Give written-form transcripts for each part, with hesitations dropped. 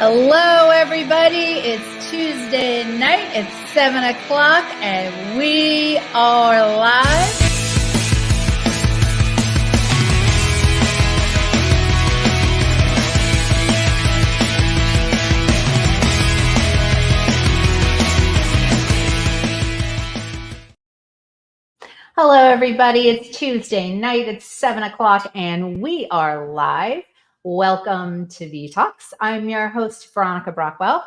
Hello, everybody. It's Tuesday night. It's 7 o'clock, and we are live. Hello, everybody. It's Tuesday night. It's 7 o'clock, and we are live. Welcome to V-Talks. I'm your host, Veronica Brockwell.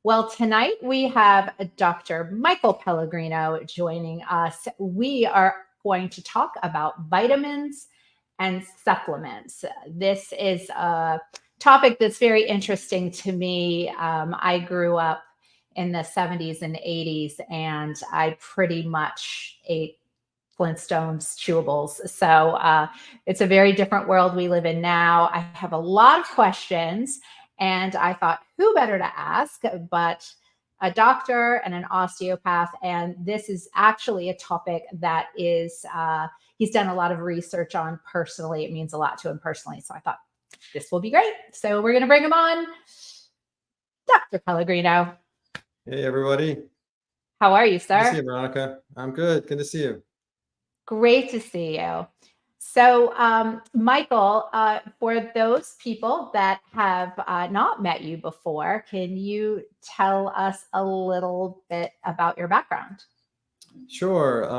Well, tonight we have Dr. Michael Pellegrino joining us. We are going to talk about vitamins and supplements. This is a topic that's very interesting to me. I grew up in the 70s and 80s, and I pretty much ate Flintstones chewables. So it's a very different world we live in now. I have a lot of questions, and I thought, who better to ask but a doctor and an osteopath? And this is actually a topic that is, he's done a lot of research on personally. It means a lot to him personally. So I thought this will be great. So we're going to bring him on. Dr. Pellegrino. Hey, everybody. How are you, sir? Good to see you, Veronica. I'm good. Good to see you. Great to see you. So, Michael, for those people that have not met you before, can you tell us a little bit about your background? Sure.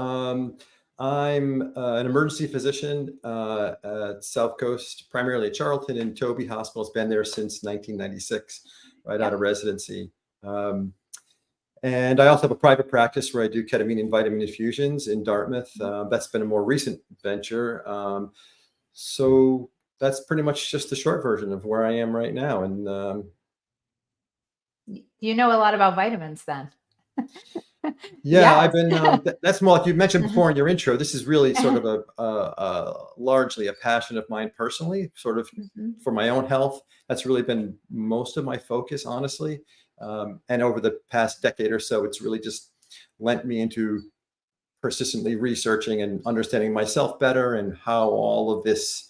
I'm an emergency physician at South Coast, primarily at Charlton and Toby Hospital's been there since 1996, right out of residency. And I also have a private practice where I do ketamine and vitamin infusions in Dartmouth. That's been a more recent venture. So that's pretty much just the short version of where I am right now. And you know a lot about vitamins then. Yeah, I've been, that's more like you mentioned before in your intro. This is really sort of largely a passion of mine personally, sort of for my own health. That's really been most of my focus, honestly. And over the past decade or so, it's really just lent me into persistently researching and understanding myself better and how all of this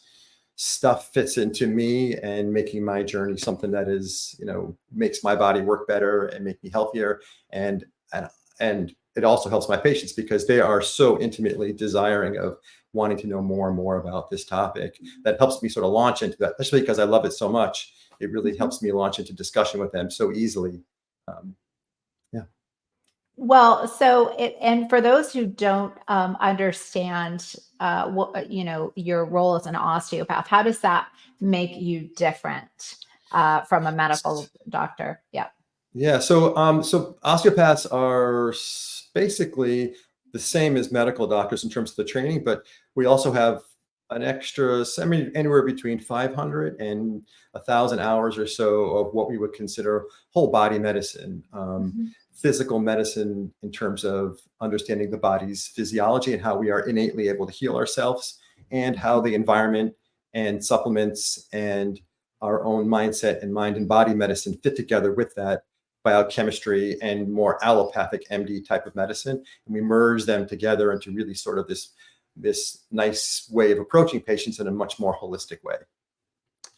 stuff fits into me and making my journey something that is, makes my body work better and make me healthier. And it also helps my patients because they are so intimately desiring of wanting to know more and more about this topic. That helps me sort of launch into that, especially because I love it so much. It really helps me launch into discussion with them so easily. Well, and for those who don't understand what your role as an osteopath, how does that make you different from a medical doctor? Yeah. So osteopaths are basically the same as medical doctors in terms of the training, but we also have an extra, anywhere between 500 and 1,000 hours or so of what we would consider whole body medicine, physical medicine in terms of understanding the body's physiology and how we are innately able to heal ourselves, and how the environment and supplements and our own mindset and mind and body medicine fit together with that biochemistry and more allopathic MD type of medicine. And we merge them together into really sort of this nice way of approaching patients in a much more holistic way.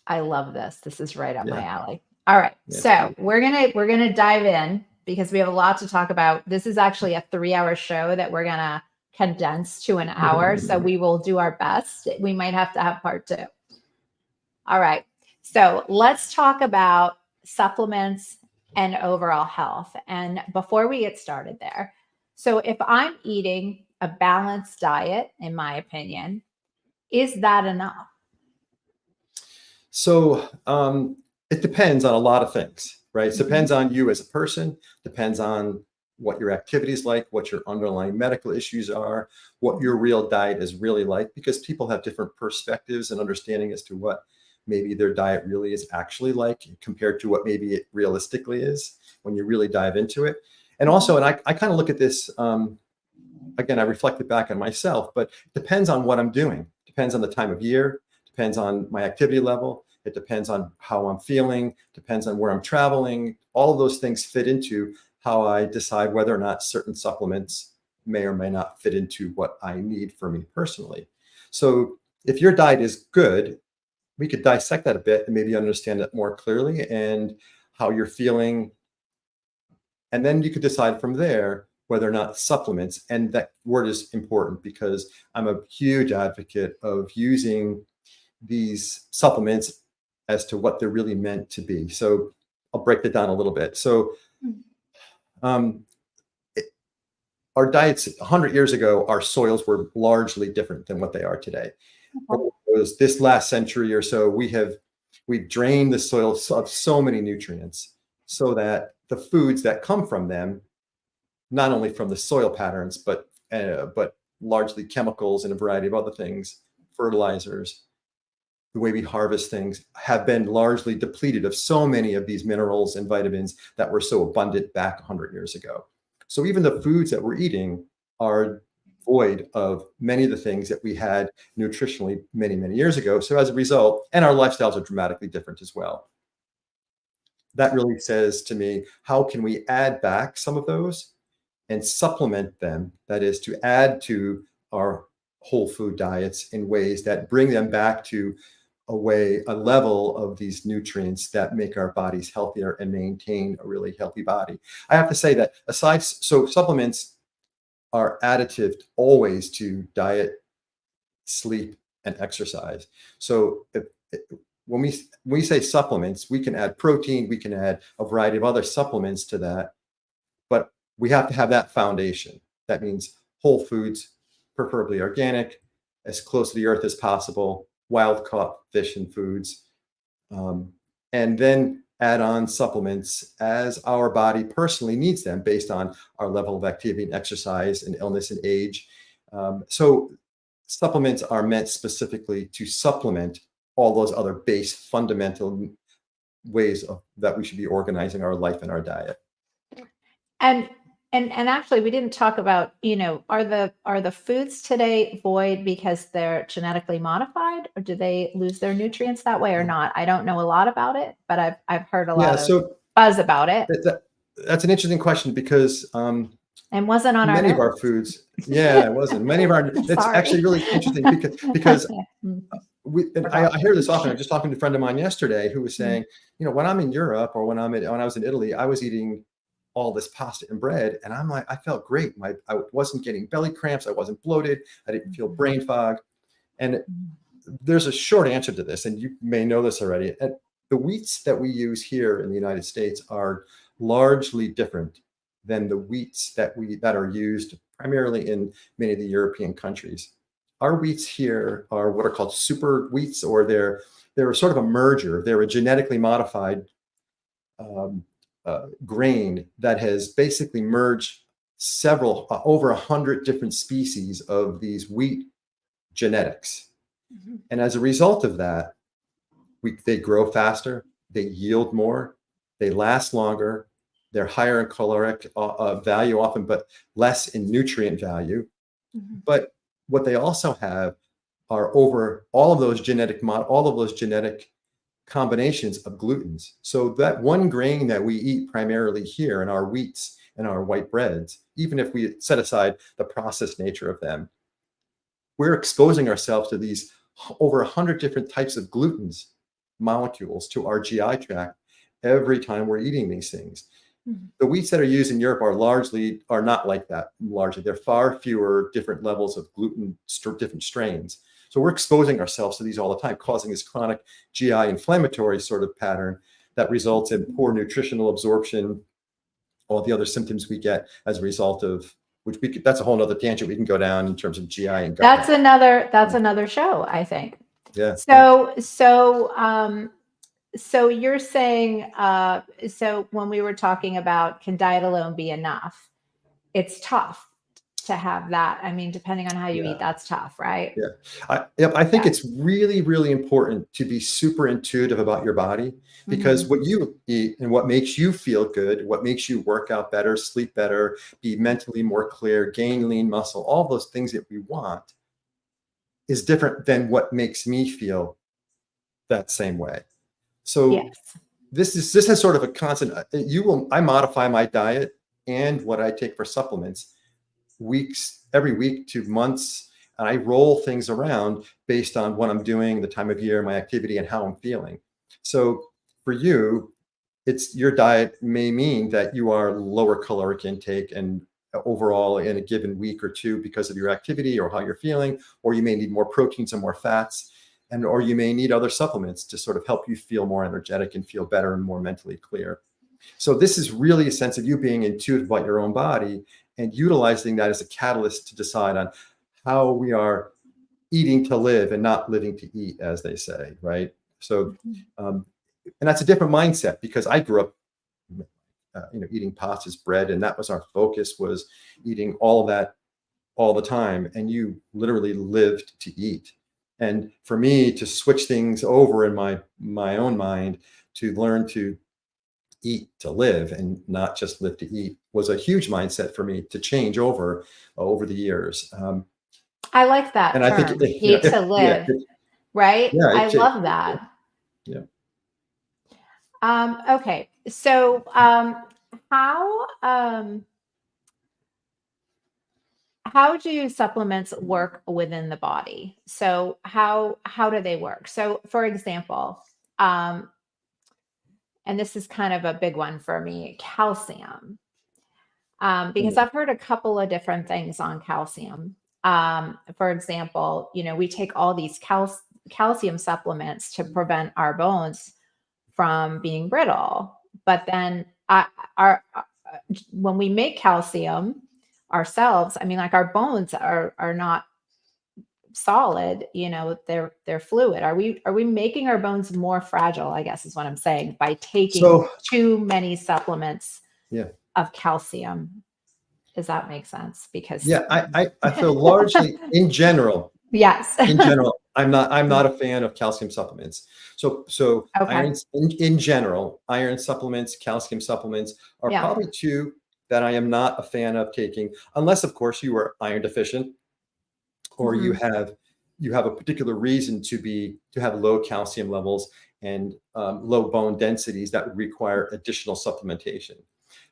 I love this. This is right up my alley. All right. So we're gonna dive in because we have a lot to talk about. This is actually a 3-hour show that we're gonna condense to an hour. So we will do our best. We might have to have part 2. All right. So let's talk about supplements and overall health. And before we get started there, so if I'm eating a balanced diet, in my opinion, is that enough? So it depends on a lot of things, right? It depends on you as a person, depends on what your activity is like, what your underlying medical issues are, what your real diet is really like, because people have different perspectives and understanding as to what maybe their diet really is actually like compared to what maybe it realistically is when you really dive into it. And also, and I kind of look at this, again, I reflected back on myself, but it depends on what I'm doing. Depends on the time of year, depends on my activity level. It depends on how I'm feeling, depends on where I'm traveling. All of those things fit into how I decide whether or not certain supplements may or may not fit into what I need for me personally. So if your diet is good, we could dissect that a bit and maybe understand it more clearly and how you're feeling. And then you could decide from there whether or not supplements, and that word is important because I'm a huge advocate of using these supplements as to what they're really meant to be. So I'll break that down a little bit. So um, our diets 100 years ago, our soils were largely different than what they are today. Was this last century or so, we've drained the soil of so many nutrients so that the foods that come from them, not only from the soil patterns, but largely chemicals and a variety of other things, fertilizers, the way we harvest things, have been largely depleted of so many of these minerals and vitamins that were so abundant back 100 years ago. So even the foods that we're eating are void of many of the things that we had nutritionally many, many years ago. So as a result, and our lifestyles are dramatically different as well. That really says to me, how can we add back some of those and supplement them? That is, to add to our whole food diets in ways that bring them back to a level of these nutrients that make our bodies healthier and maintain a really healthy body. I have to say that so supplements are additive always to diet, sleep, and exercise. So when we say supplements, we can add protein, we can add a variety of other supplements to that, but we have to have that foundation. That means whole foods, preferably organic, as close to the earth as possible, wild caught fish and foods, and then add on supplements as our body personally needs them based on our level of activity and exercise and illness and age. So supplements are meant specifically to supplement all those other base fundamental ways that we should be organizing our life and our diet. And actually, we didn't talk about, are the foods today void because they're genetically modified, or do they lose their nutrients that way or not? I don't know a lot about it, but I've heard a lot of buzz about it. That's an interesting question because and wasn't on many of our foods. Yeah, it wasn't. Many of our. It's actually really interesting because I hear this often. I was just talking to a friend of mine yesterday who was saying, when I'm in Europe or when I was in Italy, I was eating all this pasta and bread, and I'm like, I felt great. I wasn't getting belly cramps. I wasn't bloated. I didn't feel brain fog. And there's a short answer to this, and you may know this already. The wheats that we use here in the United States are largely different than the wheats that are used primarily in many of the European countries. Our wheats here are what are called super wheats, or they're sort of a merger. They're a genetically modified grain that has basically merged over 100 different species of these wheat genetics. And as a result of that, they grow faster, they yield more, they last longer, they're higher in caloric value often, but less in nutrient value. But what they also have are over all of those genetic combinations of glutens. So that one grain that we eat primarily here in our wheats and our white breads, even if we set aside the processed nature of them, we're exposing ourselves to these over 100 different types of glutens molecules to our GI tract every time we're eating these things. The wheats that are used in Europe are not like that. Largely, they're far fewer different levels of gluten, different strains. So we're exposing ourselves to these all the time, causing this chronic GI inflammatory sort of pattern that results in poor nutritional absorption, all the other symptoms we get as a result of that's a whole nother tangent we can go down in terms of GI and gut. That's another show, I think. Yeah. So you're saying, so when we were talking about, can diet alone be enough? It's tough to have that. I mean, depending on how you eat, that's tough, right? Yeah. I think it's really, really important to be super intuitive about your body, because what you eat and what makes you feel good, what makes you work out better, sleep better, be mentally more clear, gain lean muscle, all those things that we want is different than what makes me feel that same way. So this is sort of a constant. I modify my diet and what I take for supplements every week to months, and I roll things around based on what I'm doing, the time of year, my activity, and how I'm feeling. So for you, it's your diet may mean that you are lower caloric intake and overall in a given week or two because of your activity or how you're feeling, or you may need more proteins and more fats, and or you may need other supplements to sort of help you feel more energetic and feel better and more mentally clear. So this is really a sense of you being intuitive about your own body and utilizing that as a catalyst to decide on how we are eating to live and not living to eat, as they say, right? So, and that's a different mindset because I grew up, eating pastas, bread, and that was our focus, was eating all of that all the time, and you literally lived to eat. And for me to switch things over in my own mind to learn to eat to live and not just live to eat was a huge mindset for me to change over the years. I like that and term, I think eat to live, right? Yeah, I love that. Yeah. Okay, so how do supplements work within the body? So how do they work? So for example, and this is kind of a big one for me, calcium. Because I've heard a couple of different things on calcium. For example, we take all these calcium supplements to prevent our bones from being brittle. But then when we make calcium ourselves, I mean, like our bones are not solid, they're fluid. Are we making our bones more fragile, I guess is what I'm saying, by taking too many supplements of calcium? Does that make sense? Because I feel largely in general. Yes. In general, I'm not a fan of calcium supplements. So Okay. iron in general, iron supplements, calcium supplements are probably two that I am not a fan of taking, unless of course you are iron deficient or you have a particular reason to have low calcium levels and low bone densities that would require additional supplementation.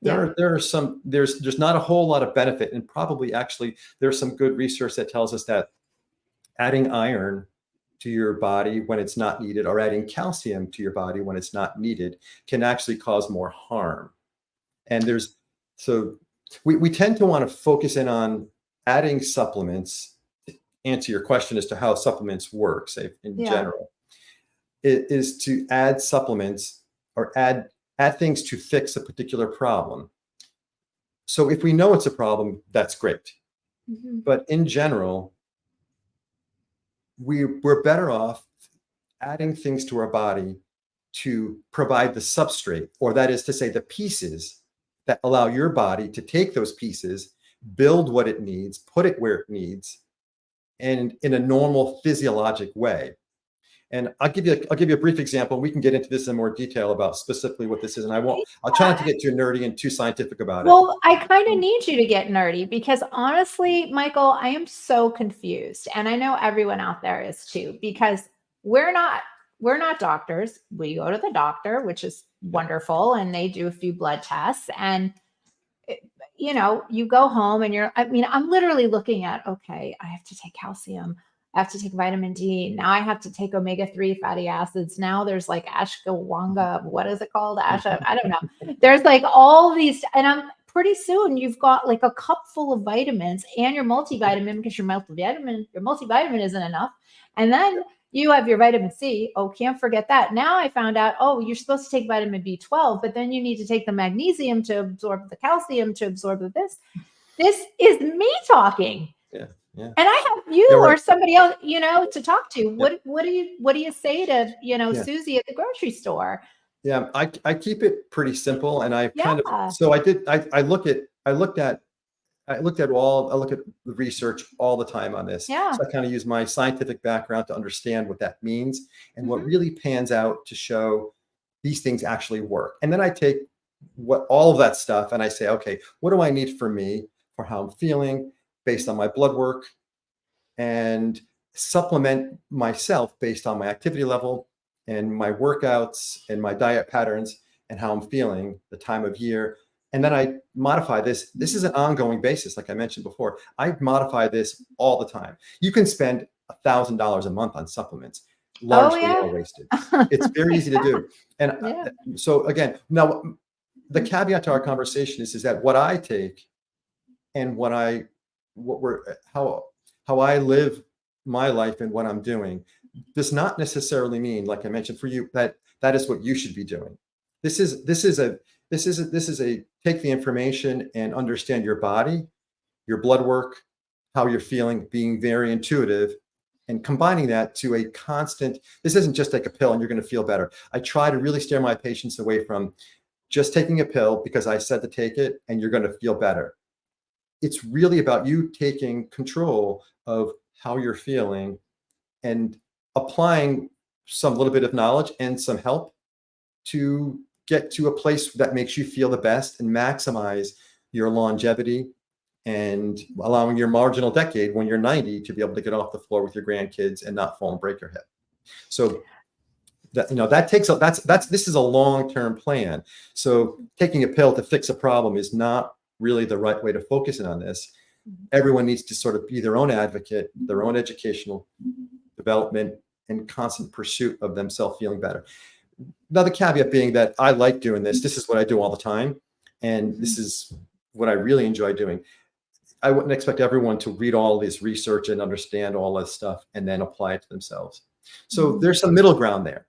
There's not a whole lot of benefit, and probably actually there's some good research that tells us that adding iron to your body when it's not needed or adding calcium to your body when it's not needed can actually cause more harm. And we tend to want to focus in on adding supplements. To answer your question as to how supplements work, say in general, it is to add supplements or add things to fix a particular problem. So if we know it's a problem, that's great. But in general, we're better off adding things to our body to provide the substrate, or that is to say the pieces that allow your body to take those pieces, build what it needs, put it where it needs, and in a normal physiologic way. And I'll give you a brief example. We can get into this in more detail about specifically what this is. And I'll try not to get too nerdy and too scientific about it. Well, I kind of need you to get nerdy because honestly, Michael, I am so confused. And I know everyone out there is too, because we're not doctors. We go to the doctor, which is wonderful. And they do a few blood tests and you go home and I'm literally looking at, okay, I have to take calcium. I have to take vitamin D. Now I have to take omega-3 fatty acids. Now there's like ashwagandha. What is it called? I don't know. There's like all these, and pretty soon you've got like a cup full of vitamins and your multivitamin because your multivitamin isn't enough. And then you have your vitamin C. Oh, can't forget that. Now I found out, you're supposed to take vitamin B12, but then you need to take the magnesium to absorb the calcium to absorb this. This is me talking. Yeah. And I have you or somebody else, to talk to. What do you say to, Susie at the grocery store? Yeah, I keep it pretty simple, and I look at the research all the time on this. Yeah. So I kind of use my scientific background to understand what that means and what really pans out to show these things actually work. And then I take all of that stuff and I say, okay, what do I need for me, for how I'm feeling, based on my blood work, and supplement myself based on my activity level and my workouts and my diet patterns and how I'm feeling, the time of year, And then I modify this. This is an ongoing basis. Like I mentioned before, I modify this all the time. You can spend $1,000 a month on supplements, largely all wasted. It's very easy to do. And so again, now the caveat to our conversation is that what I take and how I live my life and what I'm doing does not necessarily mean, like I mentioned for you, that is what you should be doing. This is a take the information and understand your body, your blood work, how you're feeling, being very intuitive, and combining that to a constant. This isn't just take a pill and you're going to feel better. I try to really steer my patients away from just taking a pill because I said to take it and you're going to feel better. It's really about you taking control of how you're feeling and applying some little bit of knowledge and some help to get to a place that makes you feel the best and maximize your longevity and allowing your marginal decade when you're 90 to be able to get off the floor with your grandkids and not fall and break your hip. So this is a long-term plan. So taking a pill to fix a problem is not really the right way to focus in on this. Everyone needs to sort of be their own advocate, their own educational development, and constant pursuit of themselves feeling better. Now, the caveat being that I like doing this. This is what I do all the time. And this is what I really enjoy doing. I wouldn't expect everyone to read all this research and understand all this stuff and then apply it to themselves. So there's some middle ground there.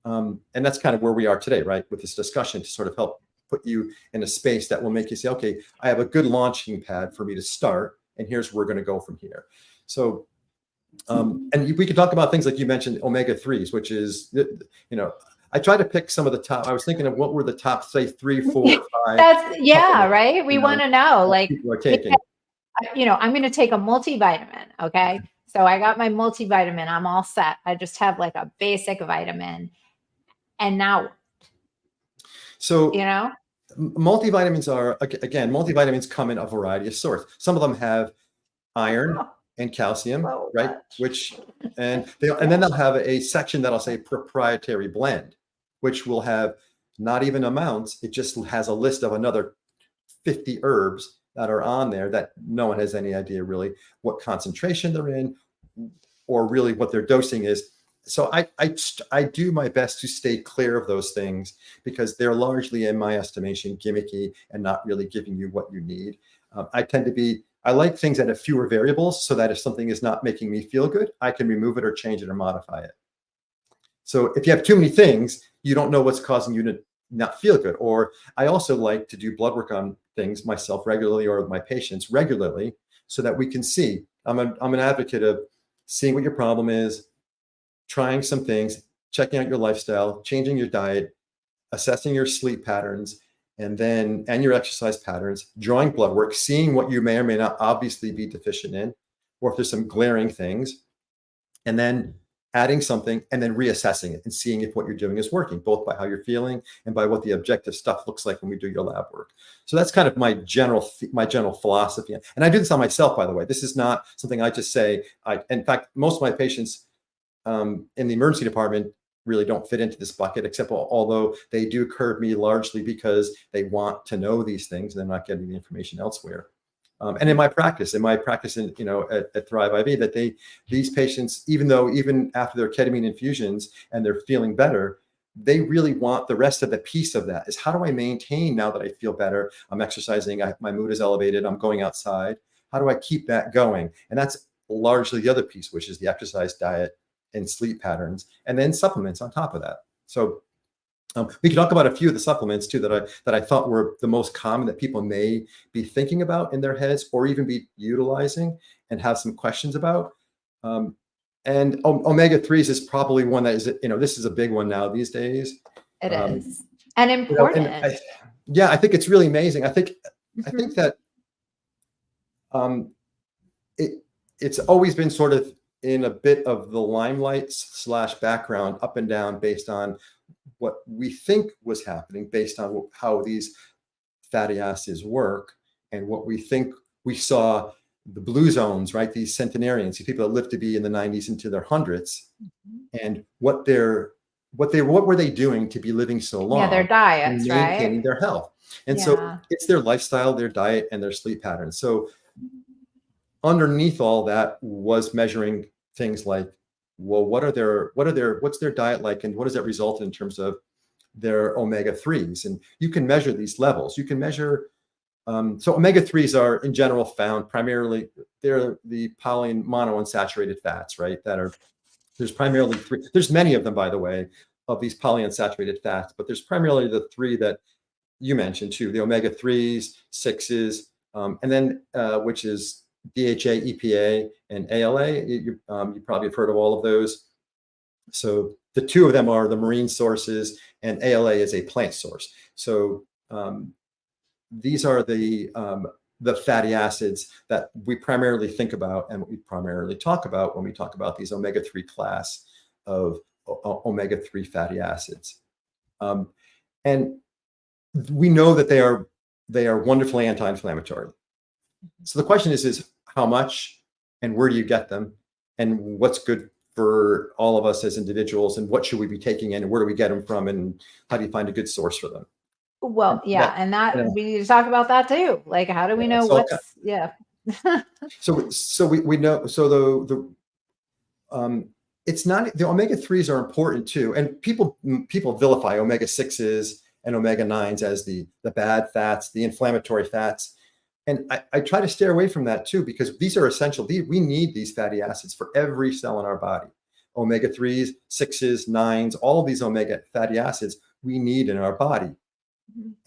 And that's kind of where we are today, right? With this discussion to sort of help put you in a space that will make you say, okay, I have a good launching pad for me to start, and here's where we're going to go from here. So, and we could talk about things like you mentioned, omega-3s, which is, I try to pick some of the top. I was thinking of what were the top, say, 3, 4, 5. Right. We want to know, like, people are taking. I'm going to take a multivitamin. Okay. So I got my multivitamin. I'm all set. I just have like a basic vitamin. And now, so, multivitamins are, again, multivitamins come in a variety of sorts. Some of them have iron and calcium, right? And then they'll have a section that'll say proprietary blend, which will have not even amounts. It just has a list of another 50 herbs that are on there that no one has any idea really what concentration they're in or really what their dosing is. So I do my best to stay clear of those things because they're largely, in my estimation, gimmicky and not really giving you what you need. I like things that have fewer variables so that if something is not making me feel good, I can remove it or change it or modify it. So if you have too many things, you don't know what's causing you to not feel good. Or I also like to do blood work on things myself regularly or with my patients regularly so that we can see. I'm an advocate of seeing what your problem is, trying some things, checking out your lifestyle, changing your diet, assessing your sleep patterns, and your exercise patterns, drawing blood work, seeing what you may or may not obviously be deficient in, or if there's some glaring things, and then adding something and then reassessing it and seeing if what you're doing is working, both by how you're feeling and by what the objective stuff looks like when we do your lab work. So that's kind of my general philosophy. And I do this on myself, by the way. This is not something I just say. In fact, most of my patients in the emergency department really don't fit into this bucket, except although they do curve me largely because they want to know these things and they're not getting the information elsewhere. And in my practice at Thrive IV, that these patients, even after their ketamine infusions and they're feeling better, they really want the rest of the piece of that is how do I maintain now that I feel better? I'm exercising, my mood is elevated, I'm going outside. How do I keep that going? And that's largely the other piece, which is the exercise, diet, and sleep patterns, and then supplements on top of that. So we can talk about a few of the supplements too that I thought were the most common that people may be thinking about in their heads or even be utilizing and have some questions about. And omega-3s is probably one that is, this is a big one now these days. It is. And important. I think it's really amazing. I think that it's always been sort of in a bit of the limelight / background up and down based on what we think was happening based on how these fatty acids work and what we think we saw the blue zones, right? These centenarians, these people that live to be in the 90s into their hundreds, and what their what were they doing to be living so long? Yeah, their diets, and maintaining right? their health. And so it's their lifestyle, their diet, and their sleep patterns. So underneath all that was measuring things like, well, what's their diet like, and what does that result in terms of their omega-3s? And you can measure these levels. You can measure so omega-3s are in general found primarily, they're the polyunsaturated fats, right? There's primarily three. There's many of them, by the way, of these polyunsaturated fats, but there's primarily the three that you mentioned too, the omega-3s, 6s, and then which is DHA, EPA, and ALA. You probably have heard of all of those. So the two of them are the marine sources, and ALA is a plant source. So these are the fatty acids that we primarily think about and what we primarily talk about when we talk about these omega-3 class of omega-3 fatty acids. And we know that they are wonderfully anti-inflammatory. So the question is how much and where do you get them, and what's good for all of us as individuals, and what should we be taking in, and where do we get them from, and how do you find a good source for them? Well, yeah, and that we need to talk about that too. Like, how do we know what's So we know. So it's not, the omega-3s are important too, and people vilify omega-6s and omega-9s as the bad fats, the inflammatory fats. And I try to stay away from that too, because these are essential. We need these fatty acids for every cell in our body. Omega-3s, 6s, 9s, all of these omega fatty acids we need in our body.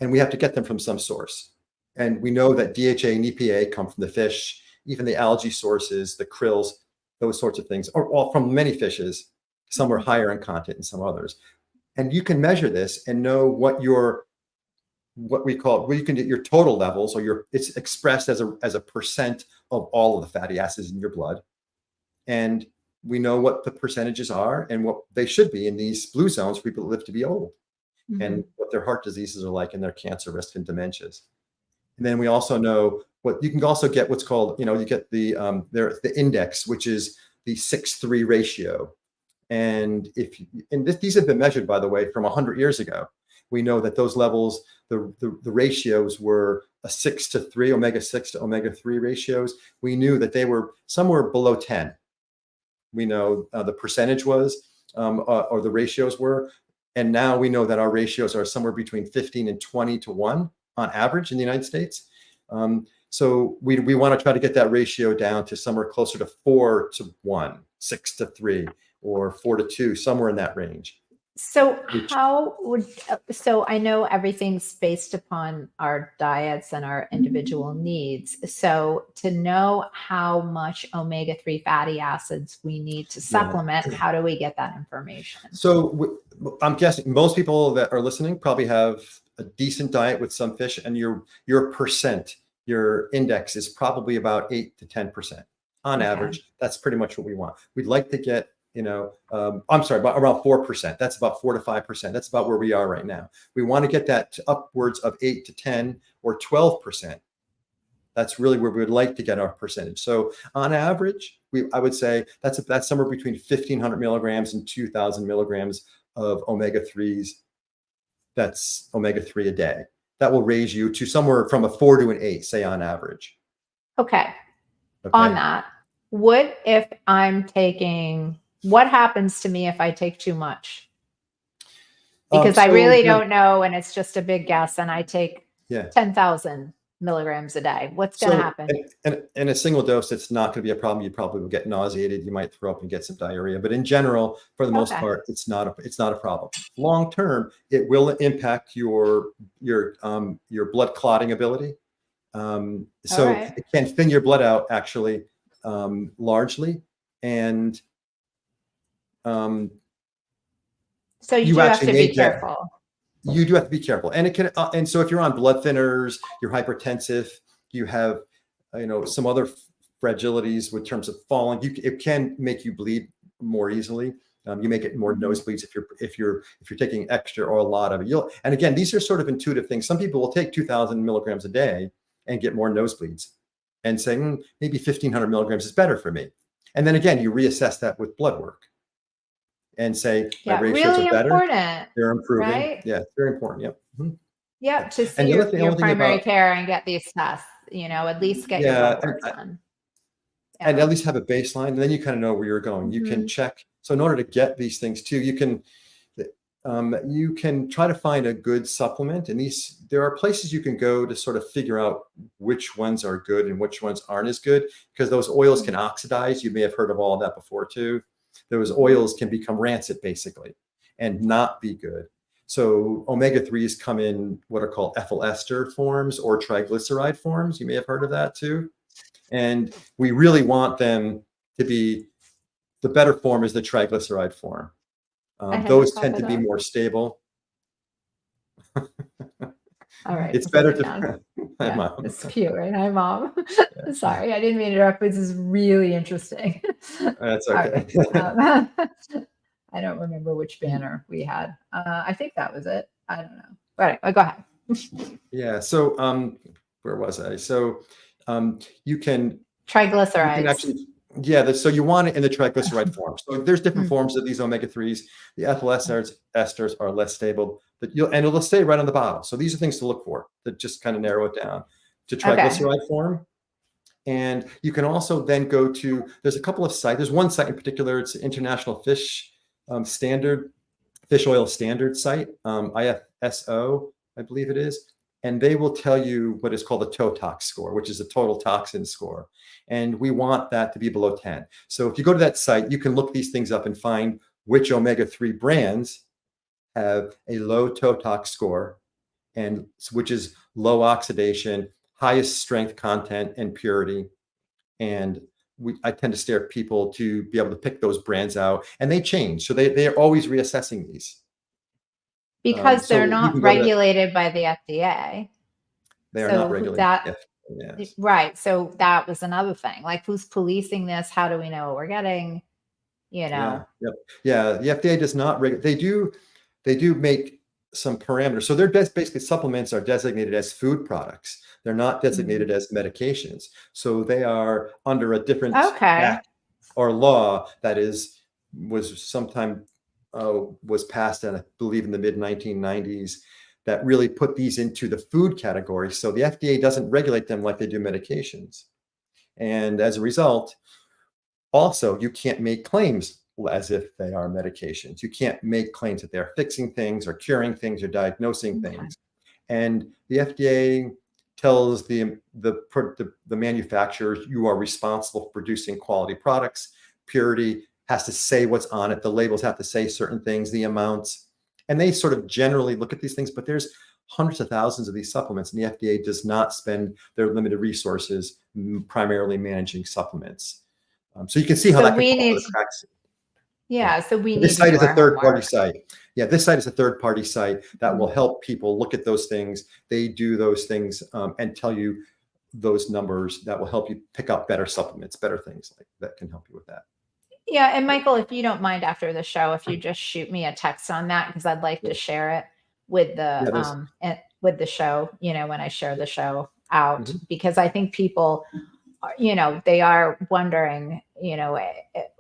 And we have to get them from some source. And we know that DHA and EPA come from the fish, even the algae sources, the krills, those sorts of things, or all from many fishes. Some are higher in content and some others. And you can measure this and know what you can get your total levels, or it's expressed as a percent of all of the fatty acids in your blood. And we know what the percentages are and what they should be in these blue zones for people that live to be old, and what their heart diseases are like, and their cancer risk and dementias. And then we also know what you can also get, what's called, you get the index, which is the 6:3 ratio. And these have been measured, by the way, from 100 years ago. We know that those levels, the ratios were a 6:3, omega-6 to omega-3 ratios. We knew that they were somewhere below 10. We know the percentage was, or the ratios were. And now we know that our ratios are somewhere between 15 and 20 to 1 on average in the United States. So we want to try to get that ratio down to somewhere closer to 4 to 1, 6 to 3, or 4 to 2, somewhere in that range. So so I know everything's based upon our diets and our individual needs. So to know how much omega-3 fatty acids we need to supplement, how do we get that information? So I'm guessing most people that are listening probably have a decent diet with some fish, and your percent, your index is probably about 8 to 10% on average. That's pretty much what we want. We'd like to get, I'm sorry, about around 4%. That's about 4 to 5%. That's about where we are right now. We want to get that to upwards of 8 to 10 or 12%. That's really where we would like to get our percentage. So on average, I would say that's somewhere between 1,500 milligrams and 2,000 milligrams of omega-3s. That's omega-3 a day. That will raise you to somewhere from a 4 to an 8, say, on average. Okay. On that, what happens to me if I take too much? Because I really don't know, and it's just a big guess, and I take 10,000 milligrams a day. What's going to happen? And in a single dose, it's not going to be a problem. You probably will get nauseated. You might throw up and get some diarrhea. But in general, for the most part, it's not a problem. Long term, it will impact your blood clotting ability. It can thin your blood out, actually, largely. And so you do have to be careful. You do have to be careful, and it can. And so, if you're on blood thinners, you're hypertensive, you have, some other fragilities in terms of falling. It can make you bleed more easily. You may get more nosebleeds if you're taking extra or a lot of it. And again, these are sort of intuitive things. Some people will take 2,000 milligrams a day and get more nosebleeds, and say maybe 1,500 milligrams is better for me. And then again, you reassess that with blood work. and say my Yeah, ratios really are better. important, They're improving. right? Yeah, it's very important. Yep. Mm-hmm. Yep, to see And the other thing, your only thing primary about, care and get these tests, at least get your yeah, blood work done. and Yeah. at least have a baseline, and then you kind of know where you're going. You can check. So in order to get these things too, you can try to find a good supplement, and there are places you can go to sort of figure out which ones are good and which ones aren't as good, because those oils can oxidize. You may have heard of all of that before too. Those oils can become rancid basically and not be good. So omega-3s come in what are called ethyl ester forms or triglyceride forms. You may have heard of that too. And we really want them to be, the better form is the triglyceride form. Those tend to be more stable. All right. It's better to. Hi, Yeah, Mom. it's cute, right? Hi, Mom. Sorry, I didn't mean to interrupt. This is really interesting. That's okay. I don't remember which banner we had. I think that was it. I don't know. But anyway, go ahead. Yeah. So where was I? So you can Triglycerides. actually, yeah. So you want it in the triglyceride form. So there's different forms of these omega-3s. The ethyl esters are less stable, but it'll stay right on the bottle. So these are things to look for that just kind of narrow it down to triglyceride form. And you can also then go to, there's a couple of sites. There's one site in particular. It's International Fish Oil Standard site, IFSO, I believe it is. And they will tell you what is called a TOTOX score, which is a total toxin score. And we want that to be below 10. So if you go to that site, you can look these things up and find which omega-3 brands have a low TOTOX score, and which is low oxidation, highest strength content and purity. And I tend to steer people to be able to pick those brands out, and they change. So they are always reassessing these. Because they're not regulated by the FDA. They are not regulated. Yes. Right. So that was another thing. Like, who's policing this? How do we know what we're getting? Yeah. Yep. Yeah. The FDA does not regulate. They do make some parameters. So they're basically, supplements are designated as food products. They're not designated as medications. So they are under a different act or law that was passed, I believe, in the mid 1990s, that really put these into the food category. So the FDA doesn't regulate them like they do medications. And as a result, also, you can't make claims as if they are medications. You can't make claims that they're fixing things or curing things or diagnosing things. And the FDA tells the manufacturers, you are responsible for producing quality products. Purity has to say what's on it. The labels have to say certain things, the amounts. And they sort of generally look at these things, but there's hundreds of thousands of these supplements, and the FDA does not spend their limited resources primarily managing supplements. So you can see how that can fall into the cracks. Yeah, so this site is a third-party site. Yeah, this site is a third-party site that will help people look at those things. They do those things and tell you those numbers that will help you pick up better supplements, better things like that can help you with that. Yeah, and Michael, if you don't mind, after the show, if you just shoot me a text on that, because I'd like to share it with the show, when I share the show out, because I think people, they are wondering,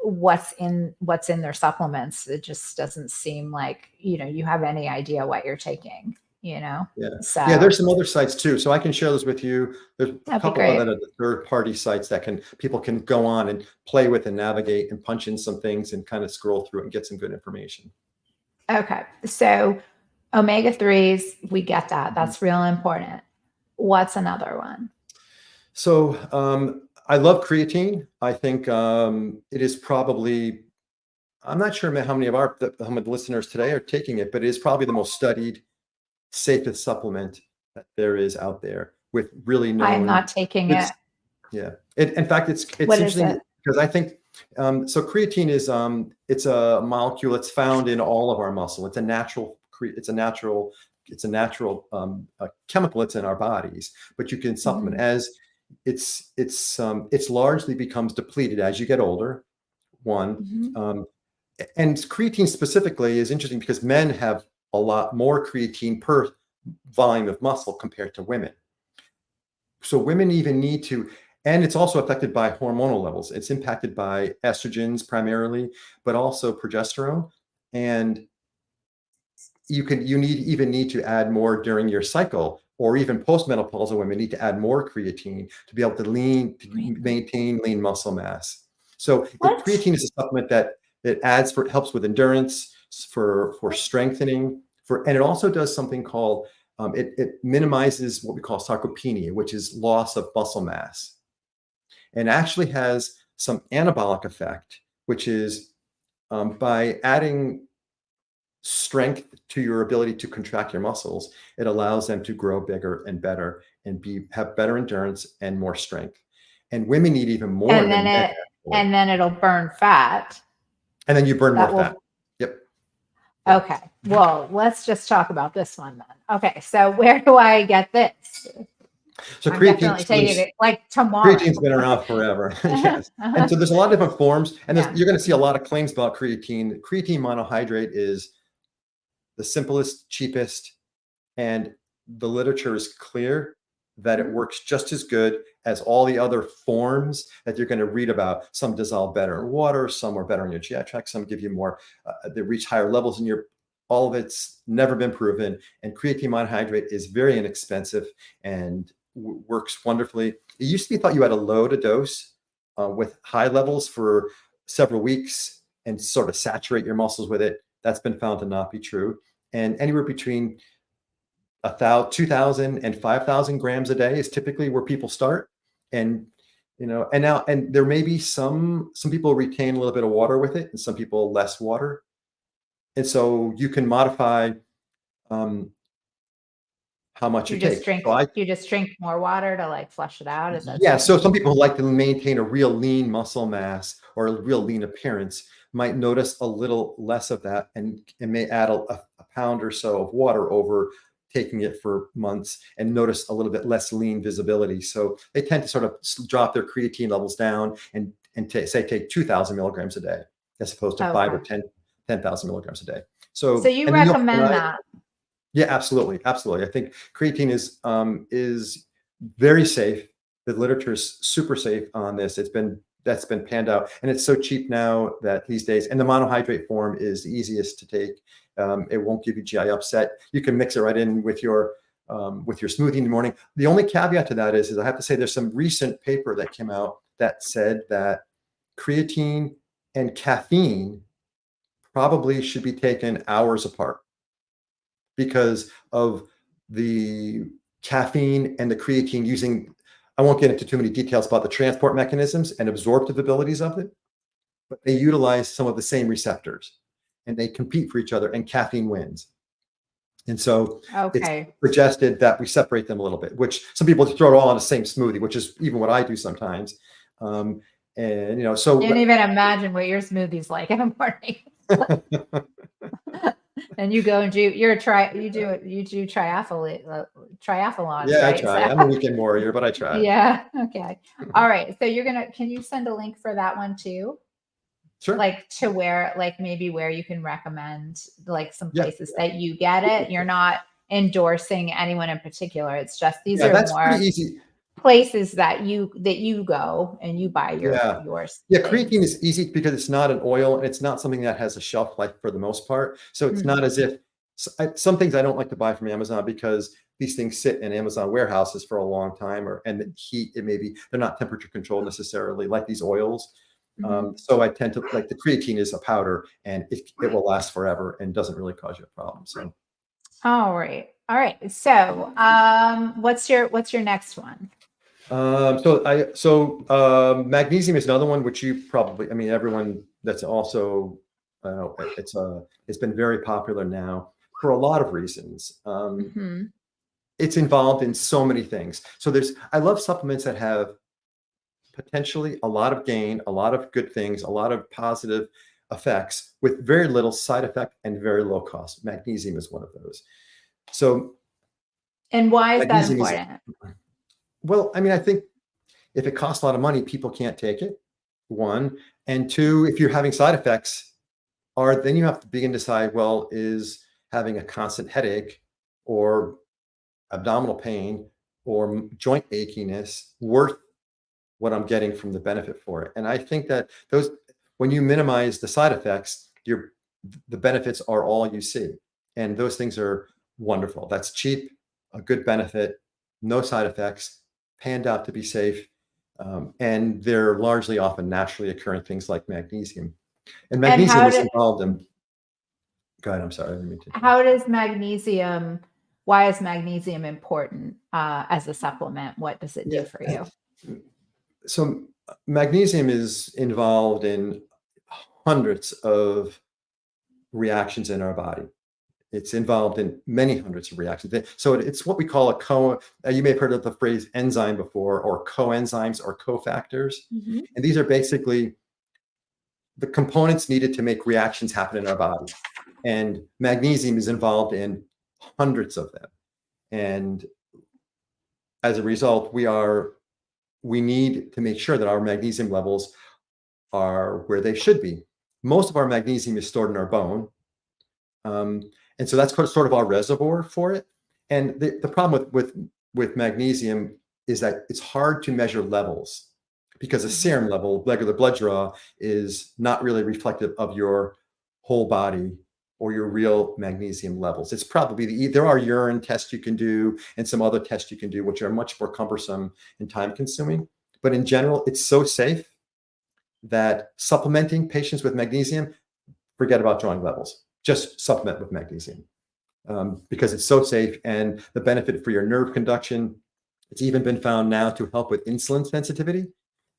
what's in their supplements. It just doesn't seem like, you have any idea what you're taking, Yeah. So, yeah, there's some other sites too. So I can share those with you. There's a couple of other third-party sites that people can go on and play with and navigate and punch in some things and kind of scroll through and get some good information. Okay. So omega-3s, we get that. That's real important. What's another one? So I love creatine. I think it is probably, I'm not sure how many of the listeners today are taking it, but it is probably the most studied, safest supplement that there is out there, with really known. I'm not taking it. Yeah. In fact, it's interesting because I think, so creatine is, it's a molecule that's found in all of our muscle. It's a natural chemical that's in our bodies, but you can supplement as it's largely becomes depleted as you get older. And creatine specifically is interesting because men have a lot more creatine per volume of muscle compared to women. So women even need to, and it's also affected by hormonal levels. It's impacted by estrogens primarily, but also progesterone. And you need to add more during your cycle, or even postmenopausal women need to add more creatine to be able to maintain lean muscle mass. So creatine is a supplement that it helps with endurance, for strengthening, and it also does something called it minimizes what we call sarcopenia, which is loss of muscle mass, and actually has some anabolic effect, which is by adding strength to your ability to contract your muscles, it allows them to grow bigger and better and have better endurance and more strength. And women need even more. And then it'll burn fat. And then you burn more fat. Yep. Okay. Well, let's just talk about this one then. Okay. So where do I get this? So creatine's taking it like tomorrow. Creatine's been around forever. Yes. And so there's a lot of different forms, and you're going to see a lot of claims about creatine. Creatine monohydrate is the simplest, cheapest, and the literature is clear that it works just as good as all the other forms that you're going to read about. Some dissolve better in water, some are better in your GI tract, some give you more, they reach higher levels in your, all of it's never been proven. And creatine monohydrate is very inexpensive and works wonderfully. It used to be thought you had to load a dose with high levels for several weeks and sort of saturate your muscles with it. That's been found to not be true. And anywhere between 2,000 and 5,000 grams a day is typically where people start. And and there may be some people retain a little bit of water with it, and some people less water. And so you can modify how much you take. You just drink more water to like flush it out. Is that so some people like to maintain a real lean muscle mass or a real lean appearance, might notice a little less of that and may add a pound or so of water over taking it for months and notice a little bit less lean visibility. So they tend to sort of drop their creatine levels down and take 2,000 milligrams a day as opposed to 5 or 10,000 milligrams a day. So you recommend that? Yeah, absolutely. Absolutely. I think creatine is very safe. The literature is super safe on this. That's been panned out, and it's so cheap now that these days, and the monohydrate form is the easiest to take. It won't give you GI upset. You can mix it right in with your smoothie in the morning. The only caveat to that is I have to say there's some recent paper that came out that said that creatine and caffeine probably should be taken hours apart because of the caffeine and the creatine using, I won't get into too many details about the transport mechanisms and absorptive abilities of it, but they utilize some of the same receptors and they compete for each other, and caffeine wins. And so it's suggested that we separate them a little bit, which some people throw it all in the same smoothie, which is even what I do sometimes. And so you can't even imagine what your smoothie's like in the morning. And you go and do triathlon. Yeah, right? I try. I'm a weekend warrior, but I try. Yeah. Okay. All right. So can you send a link for that one too? Sure. Like to where, like maybe where you can recommend like some places that you get it. You're not endorsing anyone in particular. It's just these are more easy places that you go and you buy yours. Yeah, creatine is easy because it's not an oil and it's not something that has a shelf life for the most part. So it's not as if some things I don't like to buy from Amazon because these things sit in Amazon warehouses for a long time, and the heat, they're not temperature controlled necessarily like these oils. So I tend to like the creatine is a powder and it will last forever and doesn't really cause you a problem. So. All right. So what's your next one? Magnesium is another one, which you probably, everyone that's also, it's been very popular now for a lot of reasons. It's involved in so many things. So I love supplements that have potentially a lot of gain, a lot of good things, a lot of positive effects with very little side effect and very low cost. Magnesium is one of those. So, and why is that important? Well, I think if it costs a lot of money, people can't take it, one. And two, if you're having side effects, then you have to begin to decide, well, is having a constant headache or abdominal pain or joint achiness worth what I'm getting from the benefit for it? And I think that when you minimize the side effects, you're the benefits are all you see. And those things are wonderful. That's cheap, a good benefit, no side effects, panned out to be safe. And they're largely often naturally occurring things like magnesium. And magnesium is involved in, go ahead, I'm sorry. I didn't mean to. How does magnesium, why is magnesium important as a supplement? What does it do for you? So magnesium is involved in hundreds of reactions in our body. It's involved in many hundreds of reactions. So it's what we call you may have heard of the phrase enzyme before, or coenzymes or cofactors. Mm-hmm. And these are basically the components needed to make reactions happen in our body. And magnesium is involved in hundreds of them. And as a result, we need to make sure that our magnesium levels are where they should be. Most of our magnesium is stored in our bone. And so that's sort of our reservoir for it. And the problem with magnesium is that it's hard to measure levels, because a serum level, regular blood draw, is not really reflective of your whole body or your real magnesium levels. It's probably there are urine tests you can do and some other tests you can do, which are much more cumbersome and time consuming. But in general, it's so safe that supplementing patients with magnesium, forget about drawing levels. Just supplement with magnesium because it's so safe, and the benefit for your nerve conduction. It's even been found now to help with insulin sensitivity,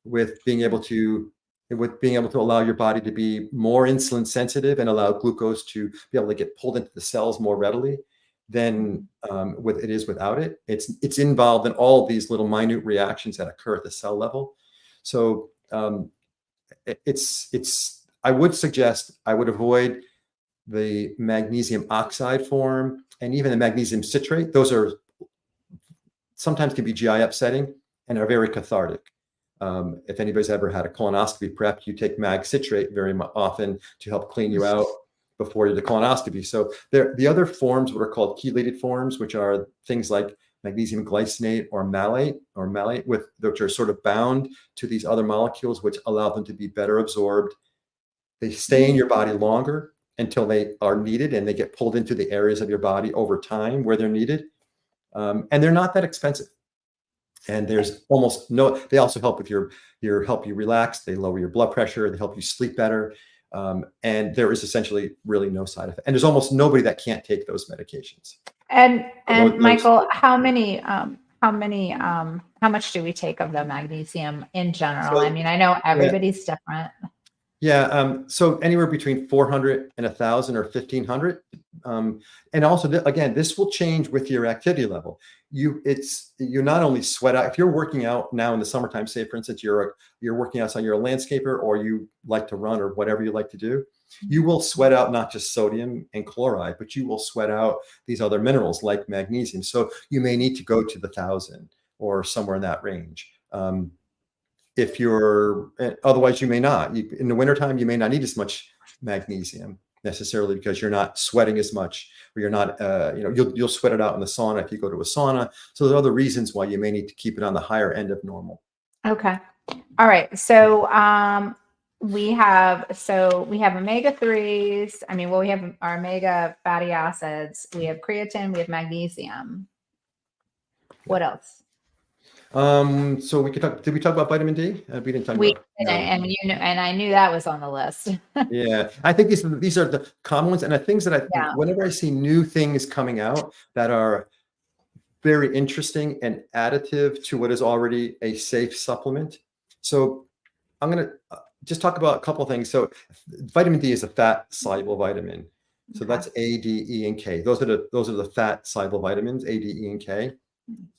with being able to allow your body to be more insulin sensitive and allow glucose to be able to get pulled into the cells more readily than it is without it. It's involved in all these little minute reactions that occur at the cell level. So I would suggest I would avoid the magnesium oxide form and even the magnesium citrate. Those are sometimes can be GI upsetting and are very cathartic. If anybody's ever had a colonoscopy prep, you take mag citrate very often to help clean you out before the colonoscopy. So the other forms, what are called chelated forms, which are things like magnesium glycinate or malate, which are sort of bound to these other molecules, which allow them to be better absorbed. They stay in your body longer until they are needed, and they get pulled into the areas of your body over time where they're needed. And they're not that expensive. And there's almost no, they also help with help you relax. They lower your blood pressure. They help you sleep better. And there is essentially really no side effect. And there's almost nobody that can't take those medications. And Michael, how much do we take of the magnesium in general? I mean, I know everybody's different. Yeah. So anywhere between 400 and 1,000 or 1,500. And also, again, this will change with your activity level. You not only sweat out, if you're working out now in the summertime, say, for instance, you're working outside, you're a landscaper, or you like to run or whatever you like to do, you will sweat out not just sodium and chloride, but you will sweat out these other minerals like magnesium. So you may need to go to the 1,000 or somewhere in that range. Otherwise you may not. In the wintertime, you may not need as much magnesium necessarily because you're not sweating as much, or you're not, you'll sweat it out in the sauna if you go to a sauna. So there's other reasons why you may need to keep it on the higher end of normal. Okay. All right. So we have omega-3s. I mean, we have our omega fatty acids. We have creatine. We have magnesium. What else? So did we talk about vitamin D? We didn't talk about and I knew that was on the list. Yeah, I think these are the common ones, and the things that whenever I see new things coming out that are very interesting and additive to what is already a safe supplement. So I'm going to just talk about a couple of things. So vitamin D is a fat soluble vitamin. So that's A, D, E, and K. Those are the fat soluble vitamins, A, D, E, and K.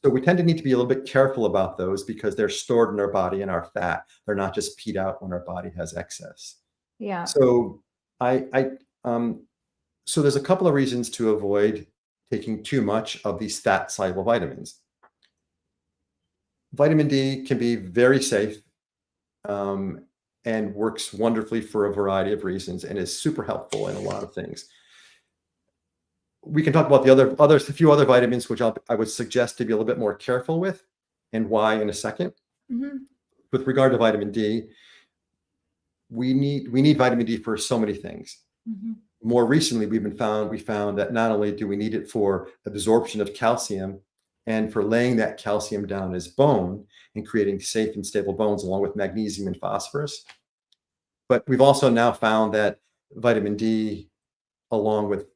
So we tend to need to be a little bit careful about those because they're stored in our body and our fat. They're not just peed out when our body has excess. Yeah. So so there's a couple of reasons to avoid taking too much of these fat soluble vitamins. Vitamin D can be very safe and works wonderfully for a variety of reasons and is super helpful in a lot of things. We can talk about a few other vitamins, which I would suggest to be a little bit more careful with, and why in a second. Mm-hmm. With regard to vitamin D, we need vitamin D for so many things. Mm-hmm. more recently, we found that not only do we need it for absorption of calcium and for laying that calcium down as bone and creating safe and stable bones along with magnesium and phosphorus, but we've also now found that vitamin D, along with,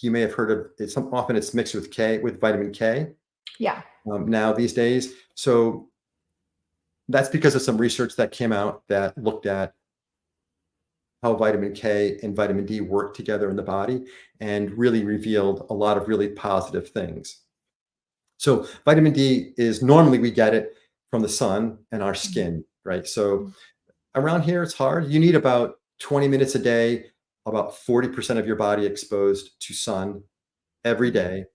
you may have heard of it, often it's mixed with vitamin K. Yeah. Now these days. So that's because of some research that came out that looked at how vitamin K and vitamin D work together in the body and really revealed a lot of really positive things. So vitamin D is, normally we get it from the sun and our skin, right? So around here, it's hard. You need about 20 minutes a day, about 40% of your body exposed to sun every day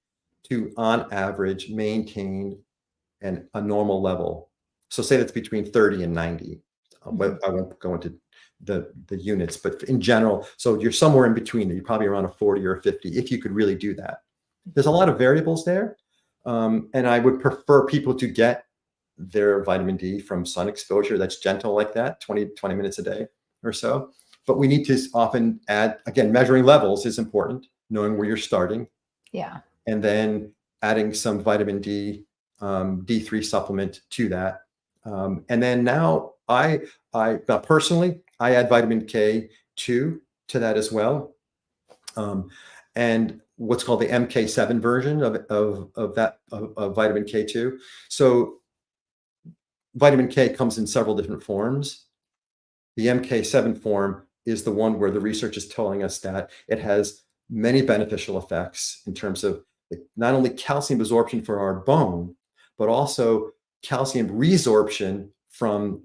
to, on average, maintain a normal level. So say that's between 30 and 90. I won't go into the units, but in general, so you're somewhere in between. You're probably around a 40 or a 50 if you could really do that. There's a lot of variables there. And I would prefer people to get their vitamin D from sun exposure that's gentle like that, 20 minutes a day or so. But we need to often add, again, measuring levels is important, knowing where you're starting. Yeah. And then adding some vitamin D, D3 supplement to that. And then now I personally, I add vitamin K2 to that as well. And what's called the MK7 version of vitamin K2. So vitamin K comes in several different forms. The MK7 form is the one where the research is telling us that it has many beneficial effects in terms of not only calcium absorption for our bone, but also calcium resorption from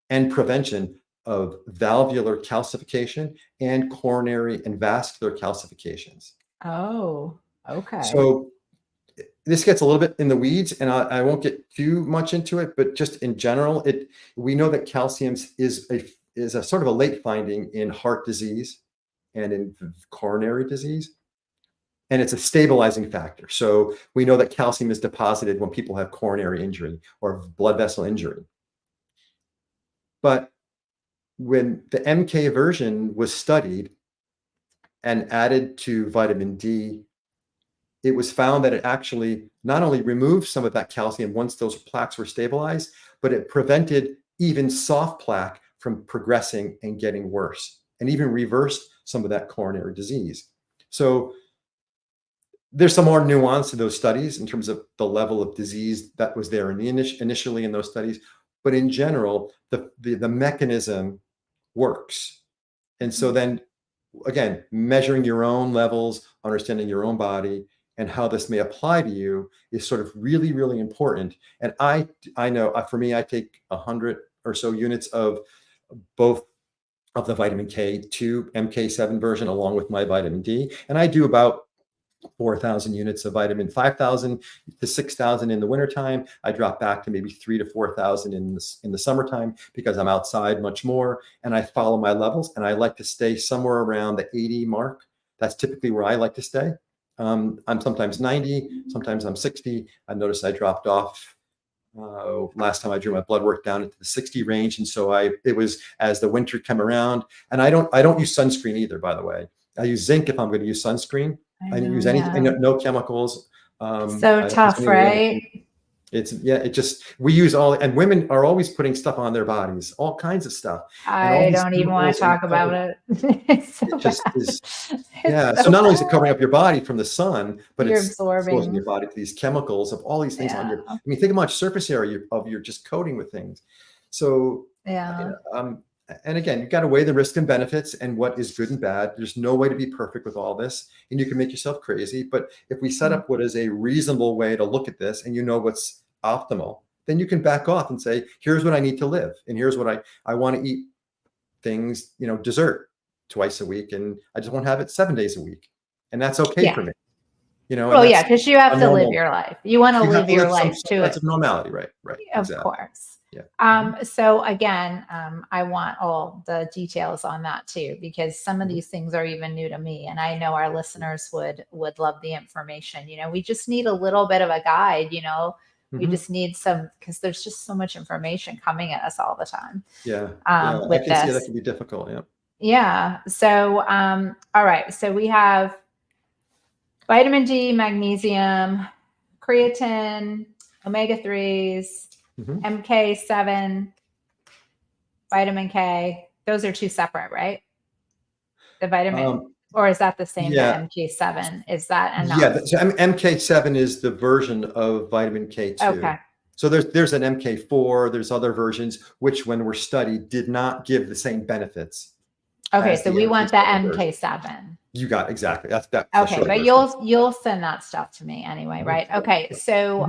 and prevention of valvular calcification and coronary and vascular calcifications. Oh, okay. So this gets a little bit in the weeds, and I won't get too much into it, but just in general, we know that calcium is a sort of a late finding in heart disease and in coronary disease. And it's a stabilizing factor. So we know that calcium is deposited when people have coronary injury or blood vessel injury. But when the MK version was studied and added to vitamin D, it was found that it actually not only removed some of that calcium once those plaques were stabilized, but it prevented even soft plaque from progressing and getting worse, and even reversed some of that coronary disease. So there's some more nuance to those studies in terms of the level of disease that was there initially in those studies. But in general, the mechanism works. And so then, again, measuring your own levels, understanding your own body, and how this may apply to you is sort of really, really important. And I know for me, I take 100 or so units of both of the vitamin K2 MK7 version along with my vitamin D. And I do about 4,000 units of vitamin, 5,000 to 6,000 in the wintertime. I drop back to maybe 3,000 to 4,000 in the summertime because I'm outside much more and I follow my levels, and I like to stay somewhere around the 80 mark. That's typically where I like to stay. I'm sometimes 90, sometimes I'm 60. I noticed I dropped off last time I drew my blood work down into the 60 range. And so it was as the winter came around, and I don't use sunscreen either, by the way. I use zinc if I'm going to use sunscreen. I don't use anything, no chemicals. So tough, right? We use and women are always putting stuff on their bodies, all kinds of stuff. I don't even want to talk about it. So not only is it covering up your body from the sun, but it's exposing your body to these chemicals of all these things on your, I mean, think how much surface area of your just coating with things. So, and again, you've got to weigh the risks and benefits and what is good and bad. There's no way to be perfect with all this, and you can make yourself crazy. But if we set up what is a reasonable way to look at this, and you know what's optimal, then you can back off and say, here's what I need to live. And here's what I want to eat things, dessert twice a week. And I just won't have it 7 days a week. And that's okay for me. Well, yeah, because you have to live your life. You want to live your life to it. That's a normality, right? Of course. Yeah. So again, I want all the details on that too, because some of these things are even new to me, and I know our listeners would love the information. We just need a little bit of a guide. We just need some, because there's just so much information coming at us all the time. I can see that can be difficult. Yeah. Yeah. So, all right. So we have vitamin D, magnesium, creatine, omega 3s, MK7, vitamin K. Those are two separate, right? The vitamin, or is that the same, the Yeah. MK7? Is that Yeah. enough? So MK7 is the version of vitamin K2. Okay. So there's an MK4, there's other versions, which when were studied did not give the same benefits Okay. as So the we want the MK7 version. MK7. You got exactly. That's the Okay, short but version. you'll send that stuff to me anyway, right? Okay. So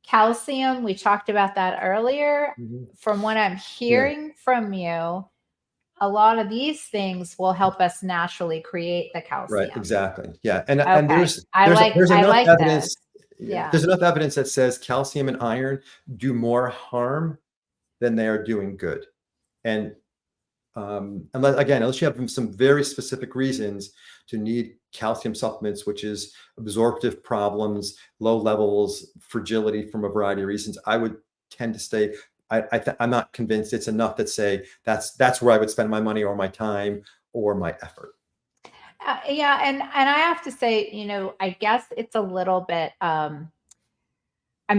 calcium, we talked about that earlier. From what I'm hearing from you, a lot of these things will help us naturally create the calcium. Right, exactly. Yeah. And Okay. there's I enough like evidence. this. Yeah. There's enough evidence that says calcium and iron do more harm than they are doing good. And unless you have some very specific reasons to need calcium supplements, which is absorptive problems, low levels, fragility from a variety of reasons, I would tend to stay. I'm not convinced it's enough that say that's where I would spend my money or my time or my effort. Yeah, and I have to say, I guess it's a little bit. I'm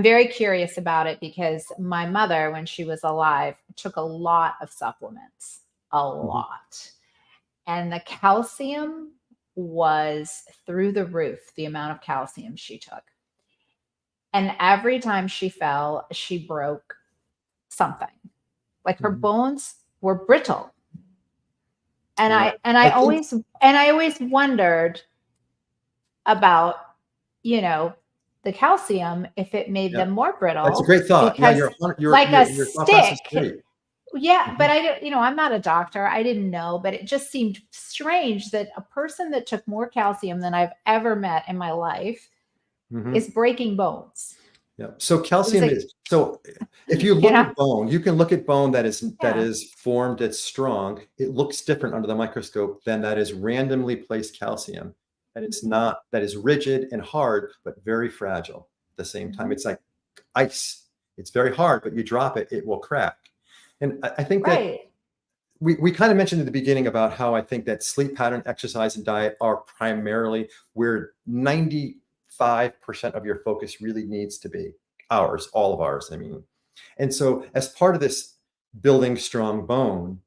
very curious about it because my mother, when she was alive, took a lot of supplements, a lot. And the calcium was through the roof, the amount of calcium she took. And every time she fell, she broke something. Like her bones were brittle. And I always wondered about, the calcium, if it made them more brittle. That's a great thought. Because your like a thought process is stick. great. Yeah, but I don't, I'm not a doctor. I didn't know, but it just seemed strange that a person that took more calcium than I've ever met in my life is breaking bones. Yeah. So calcium is if you look at bone, you can look at bone that is formed, that's strong. It looks different under the microscope than that is randomly placed calcium. And it's not, that is rigid and hard, but very fragile at the same time. It's like ice. It's very hard, but you drop it, it will crack. And I think that we kind of mentioned at the beginning about how I think that sleep pattern, exercise, and diet are primarily where 95% of your focus really needs to be. Ours, all of ours, I mean. And so as part of this building strong bone,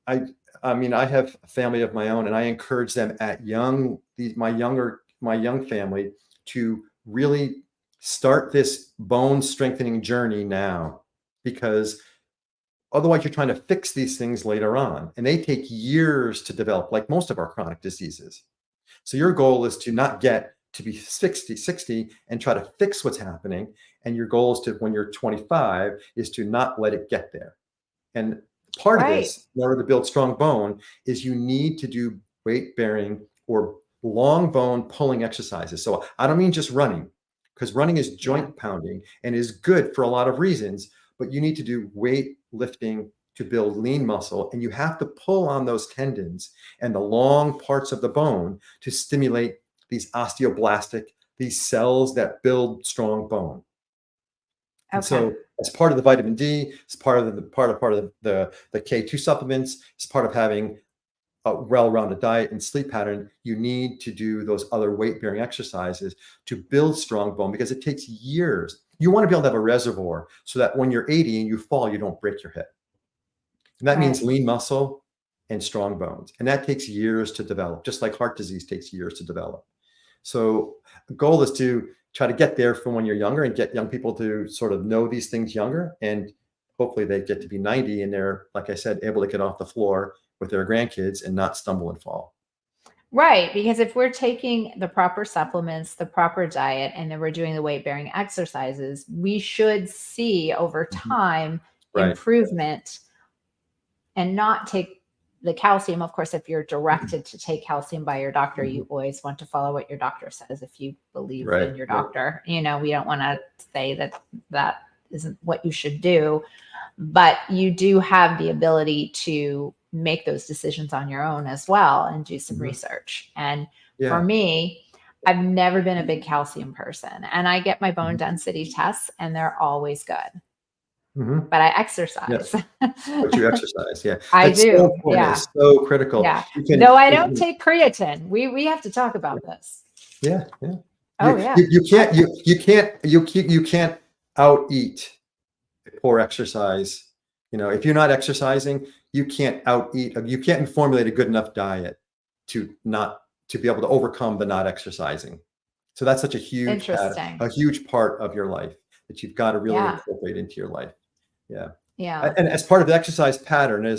I have a family of my own, and I encourage them at my young family to really start this bone strengthening journey now, because otherwise you're trying to fix these things later on, and they take years to develop, like most of our chronic diseases. So your goal is to not get to be 60 and try to fix what's happening. And your goal is to, when you're 25, is to not let it get there. And part of this, in order to build strong bone, is you need to do weight bearing or long bone pulling exercises. So I don't mean just running, because running is joint pounding and is good for a lot of reasons, but you need to do weight lifting to build lean muscle, and you have to pull on those tendons and the long parts of the bone to stimulate these osteoblastic, these cells that build strong bone. And so as part of the vitamin D, as part of the K2 supplements, as part of having a well-rounded diet and sleep pattern, you need to do those other weight-bearing exercises to build strong bone, because it takes years. You want to be able to have a reservoir so that when you're 80 and you fall, you don't break your hip. And that means lean muscle and strong bones. And that takes years to develop, just like heart disease takes years to develop. So the goal is to try to get there from when you're younger and get young people to sort of know these things younger. And hopefully they get to be 90 and they're, like I said, able to get off the floor with their grandkids and not stumble and fall. Right. Because if we're taking the proper supplements, the proper diet, and then we're doing the weight bearing exercises, we should see over time improvement and not take the calcium. Of course, if you're directed to take calcium by your doctor, you always want to follow what your doctor says. If you believe in your doctor, we don't want to say that isn't what you should do, but you do have the ability to make those decisions on your own as well and do some research. And for me, I've never been a big calcium person, and I get my bone density tests and they're always good. but I exercise. Yes. But you exercise. Yeah. I That's so do. important. Yeah. It's so critical. Yeah. You can, Though I don't take creatine. We have to talk about this. yeah. Yeah. Oh yeah. You can't out eat poor exercise. If you're not exercising, you can't out eat. You can't formulate a good enough diet to be able to overcome the not exercising. So that's such a huge part of your life that you've got to really incorporate into your life. Yeah. Yeah. And as part of the exercise pattern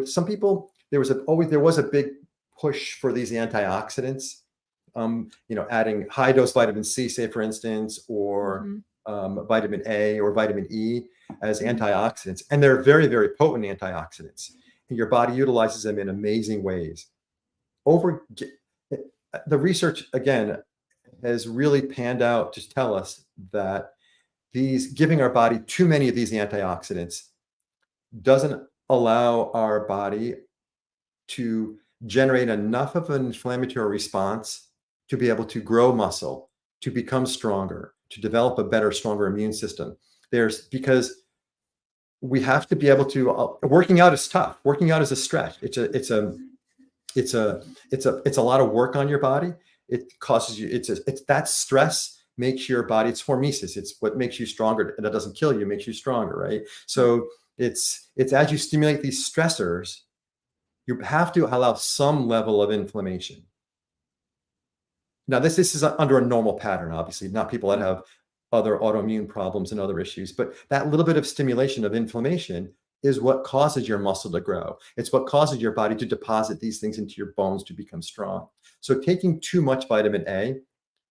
some people, there was a big push for these antioxidants, adding high dose vitamin C, say for instance, or vitamin A or vitamin E as antioxidants. And they're very, very potent antioxidants. And your body utilizes them in amazing ways. The research, again, has really panned out to tell us that giving our body too many of these antioxidants doesn't allow our body to generate enough of an inflammatory response to be able to grow muscle, to become stronger, to develop a better, stronger immune system. Because we have to be able to. Working out is tough. Working out is a stretch. It's a lot of work on your body. It causes you. It's that stress makes your body. It's hormesis. It's what makes you stronger. And that doesn't kill you. It makes you stronger, right? So it's as you stimulate these stressors, you have to allow some level of inflammation. Now, this is under a normal pattern, obviously, not people that have other autoimmune problems and other issues, but that little bit of stimulation of inflammation is what causes your muscle to grow. It's what causes your body to deposit these things into your bones to become strong. So taking too much vitamin A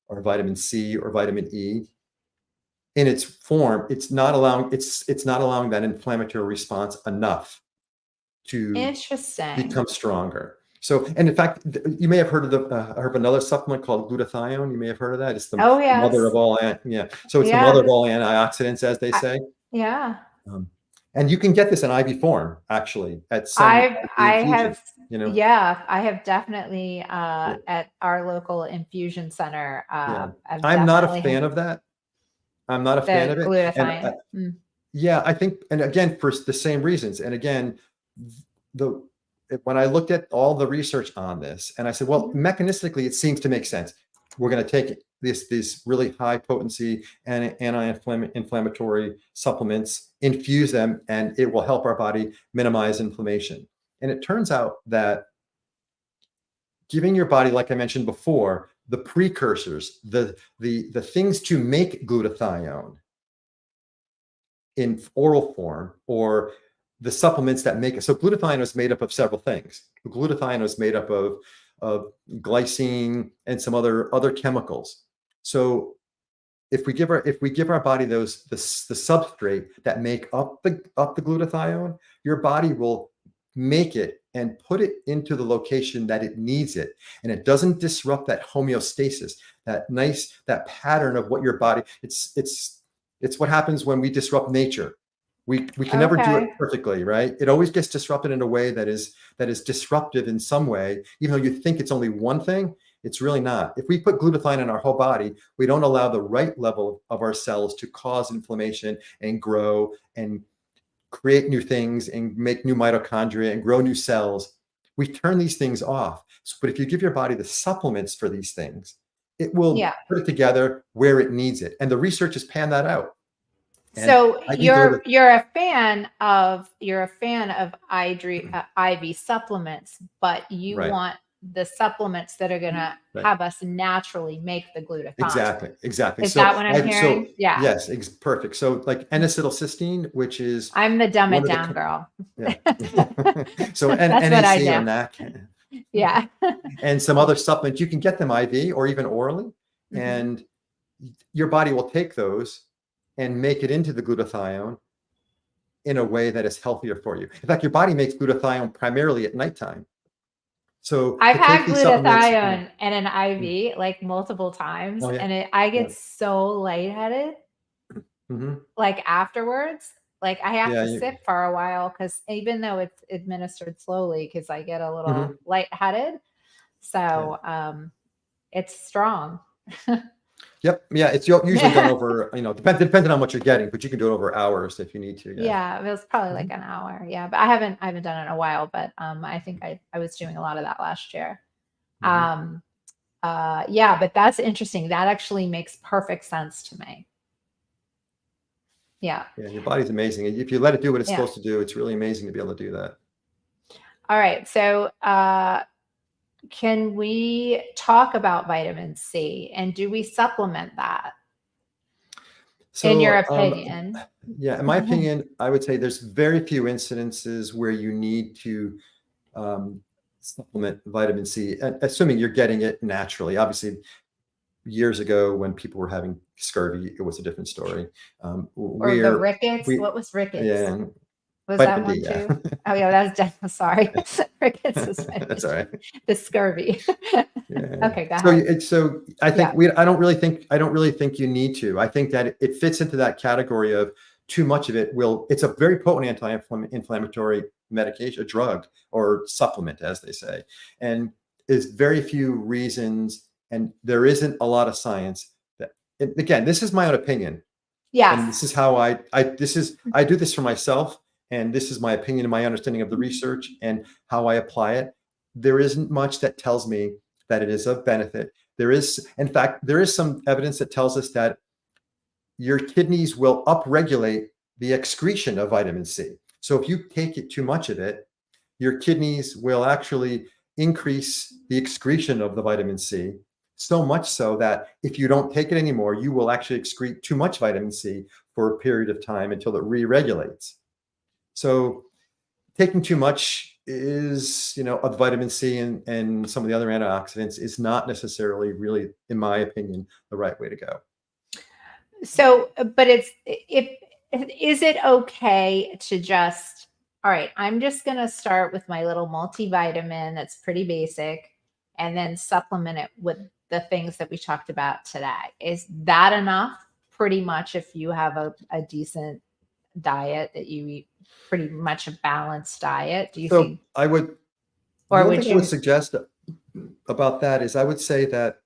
or vitamin C or vitamin E in its form, it's not allowing that inflammatory response enough to become stronger. So, and in fact, you may have heard of another supplement called glutathione. You may have heard of that. It's the mother of all, So it's the mother of all antioxidants, as they say. Yeah. And you can get this in IV form, actually, at some. I have definitely at our local infusion center. I'm not a fan of that. I'm not a fan of it. Glutathione. I think, and again, for the same reasons. And again, when I looked at all the research on this, and I said, well, mechanistically, it seems to make sense. We're going to take these really high potency and anti-inflammatory supplements, infuse them, and it will help our body minimize inflammation. And it turns out that giving your body, like I mentioned before, the precursors, the things to make glutathione in oral form, or the supplements that make it. So glutathione is made up of several things. Glutathione is made up of glycine and some other chemicals. So if we give our body the substrate that make up the glutathione, your body will make it and put it into the location that it needs it, and it doesn't disrupt that homeostasis, that pattern of what your body. It's what happens when we disrupt nature. We can never do it perfectly, right? It always gets disrupted in a way that is disruptive in some way, even though you think it's only one thing. It's really not. If we put glutathione in our whole body, we don't allow the right level of our cells to cause inflammation and grow and create new things and make new mitochondria and grow new cells. We turn these things off. But if you give your body the supplements for these things, it will put it together where it needs it. And the research has panned that out. And so you're a fan of IV supplements, but you want the supplements that are going to have us naturally make the glutathione. Exactly. Is that what I'm hearing? So, yes, perfect. So like N-acetylcysteine, which is I'm the dumb it down girl. Yeah. So NAC or NAC. Yeah. And some other supplements, you can get them IV or even orally, and your body will take those and make it into the glutathione in a way that is healthier for you. In fact, your body makes glutathione primarily at nighttime. So I've had glutathione in an IV like multiple times, and I get so lightheaded. Like afterwards, like I have to sit for a while because even though it's administered slowly, because I get a little lightheaded. So it's strong. Yep. Yeah. It's usually done over, depending on what you're getting, but you can do it over hours if you need to. Yeah, it was probably like an hour. Yeah, but I haven't done it in a while, but I think I was doing a lot of that last year. Yeah, but that's interesting. That actually makes perfect sense to me. Yeah. Yeah, your body's amazing. If you let it do what it's supposed to do, it's really amazing to be able to do that. All right. So can we talk about vitamin C, and do we supplement that? So, in your opinion? Yeah, in my opinion, I would say there's very few incidences where you need to supplement vitamin C, assuming you're getting it naturally. Obviously, years ago when people were having scurvy, it was a different story. Or the rickets? What was rickets? Yeah. Was that one too? Oh yeah, that was definitely, sorry. Rickets is That's all right. The scurvy. Yeah. Okay, go ahead. So I think I don't really think you need to. I think that it fits into that category of too much of it it's a very potent anti-inflammatory medication, a drug or supplement, as they say. And there's very few reasons, and there isn't a lot of science that, again, this is my own opinion. Yes. And this is how I do this for myself. And this is my opinion and my understanding of the research and how I apply it. There isn't much that tells me that it is of benefit. In fact, there is some evidence that tells us that your kidneys will upregulate the excretion of vitamin C. So if you take too much of it, your kidneys will actually increase the excretion of the vitamin C, so much so that if you don't take it anymore, you will actually excrete too much vitamin C for a period of time until it re-regulates. So taking too much of vitamin C and some of the other antioxidants is not necessarily really, in my opinion, the right way to go. So, but is it okay to just, all right, I'm just going to start with my little multivitamin that's pretty basic and then supplement it with the things that we talked about today? Is that enough? Pretty much, if you have a decent diet, that you eat pretty much a balanced diet, do you think? I would, or the only thing I would suggest about that is I would say that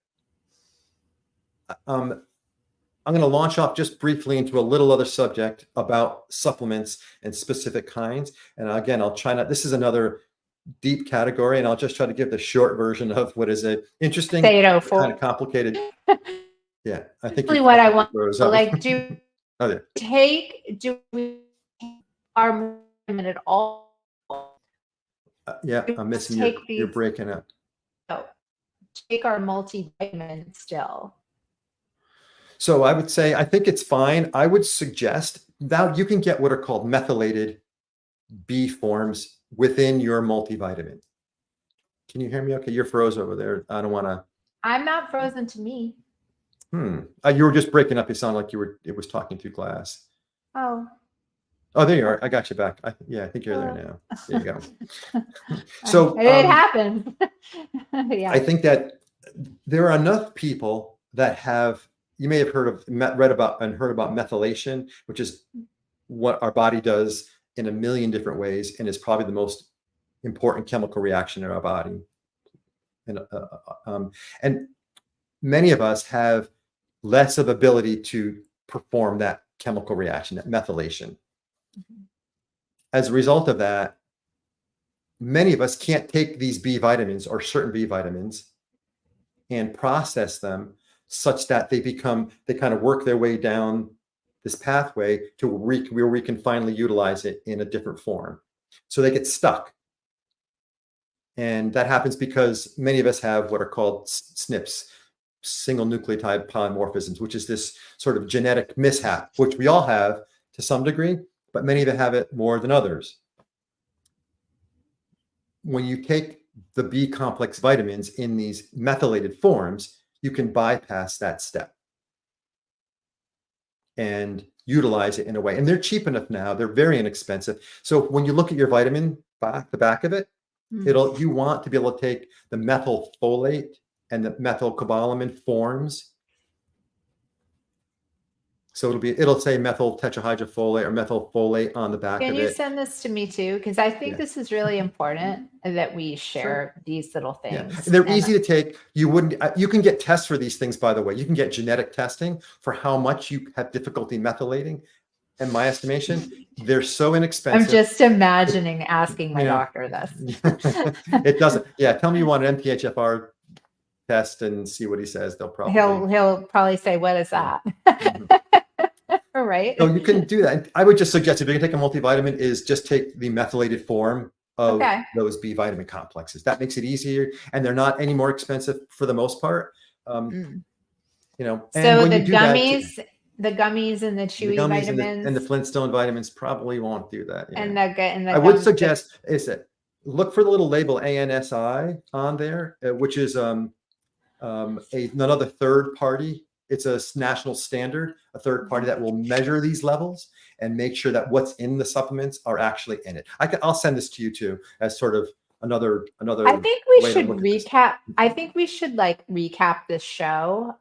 I'm going to launch off just briefly into a little other subject about supplements and specific kinds. And again, I'll try not, this is another deep category, and I'll just try to give the short version of what is an interesting, kind of complicated. Yeah, I think really what I want. Like, do we are at all? Yeah, I'm missing you. You're breaking up. Take our multivitamin still. So I would say, I think it's fine. I would suggest now you can get what are called methylated B forms within your multivitamin. Can you hear me? Okay, you're froze over there. I don't want to. I'm not frozen to me. You were just breaking up. You sound like it was talking through glass. Oh, there you are. I got you back. I think you're there now. There you go. So it happens. Yeah. I think that there are enough people that have, you may have read about methylation, which is what our body does in a million different ways, and is probably the most important chemical reaction in our body. And many of us have less of ability to perform that chemical reaction, that methylation. As a result of that, many of us can't take these B vitamins or certain B vitamins and process them such that they kind of work their way down this pathway to where we can finally utilize it in a different form. So they get stuck. And that happens because many of us have what are called SNPs, single nucleotide polymorphisms, which is this sort of genetic mishap, which we all have to some degree, but many of them have it more than others. When you take the B complex vitamins in these methylated forms, you can bypass that step and utilize it in a way. And they're cheap enough now. They're very inexpensive. So when you look at your vitamin the back of it, you want to be able to take the methylfolate and the methylcobalamin forms So it'll say methyl tetrahydrofolate or methylfolate on the back Can of you it. send this to me too? Because I think this is really important that we share these little things. They're easy to take. You can get tests for these things, by the way. You can get genetic testing for how much you have difficulty methylating. In my estimation, they're so inexpensive. I'm just imagining asking my doctor this. It doesn't. Yeah, tell me you want an MTHFR test and see what he says. He'll probably say, "What is that?" All right. So you can do that. I would just suggest if you're going to take a multivitamin, is just take the methylated form of those B vitamin complexes. That makes it easier, and they're not any more expensive for the most part. You know, and so when the you do gummies, that, the gummies and the chewy vitamins and the Flintstone vitamins probably won't do that. And the I would suggest is that look for the little label ANSI on there, which is another third party. It's a national standard, a third party that will measure these levels and make sure that what's in the supplements are actually in it. I'll send this to you too as sort of another. I think we should recap. I think we should recap this show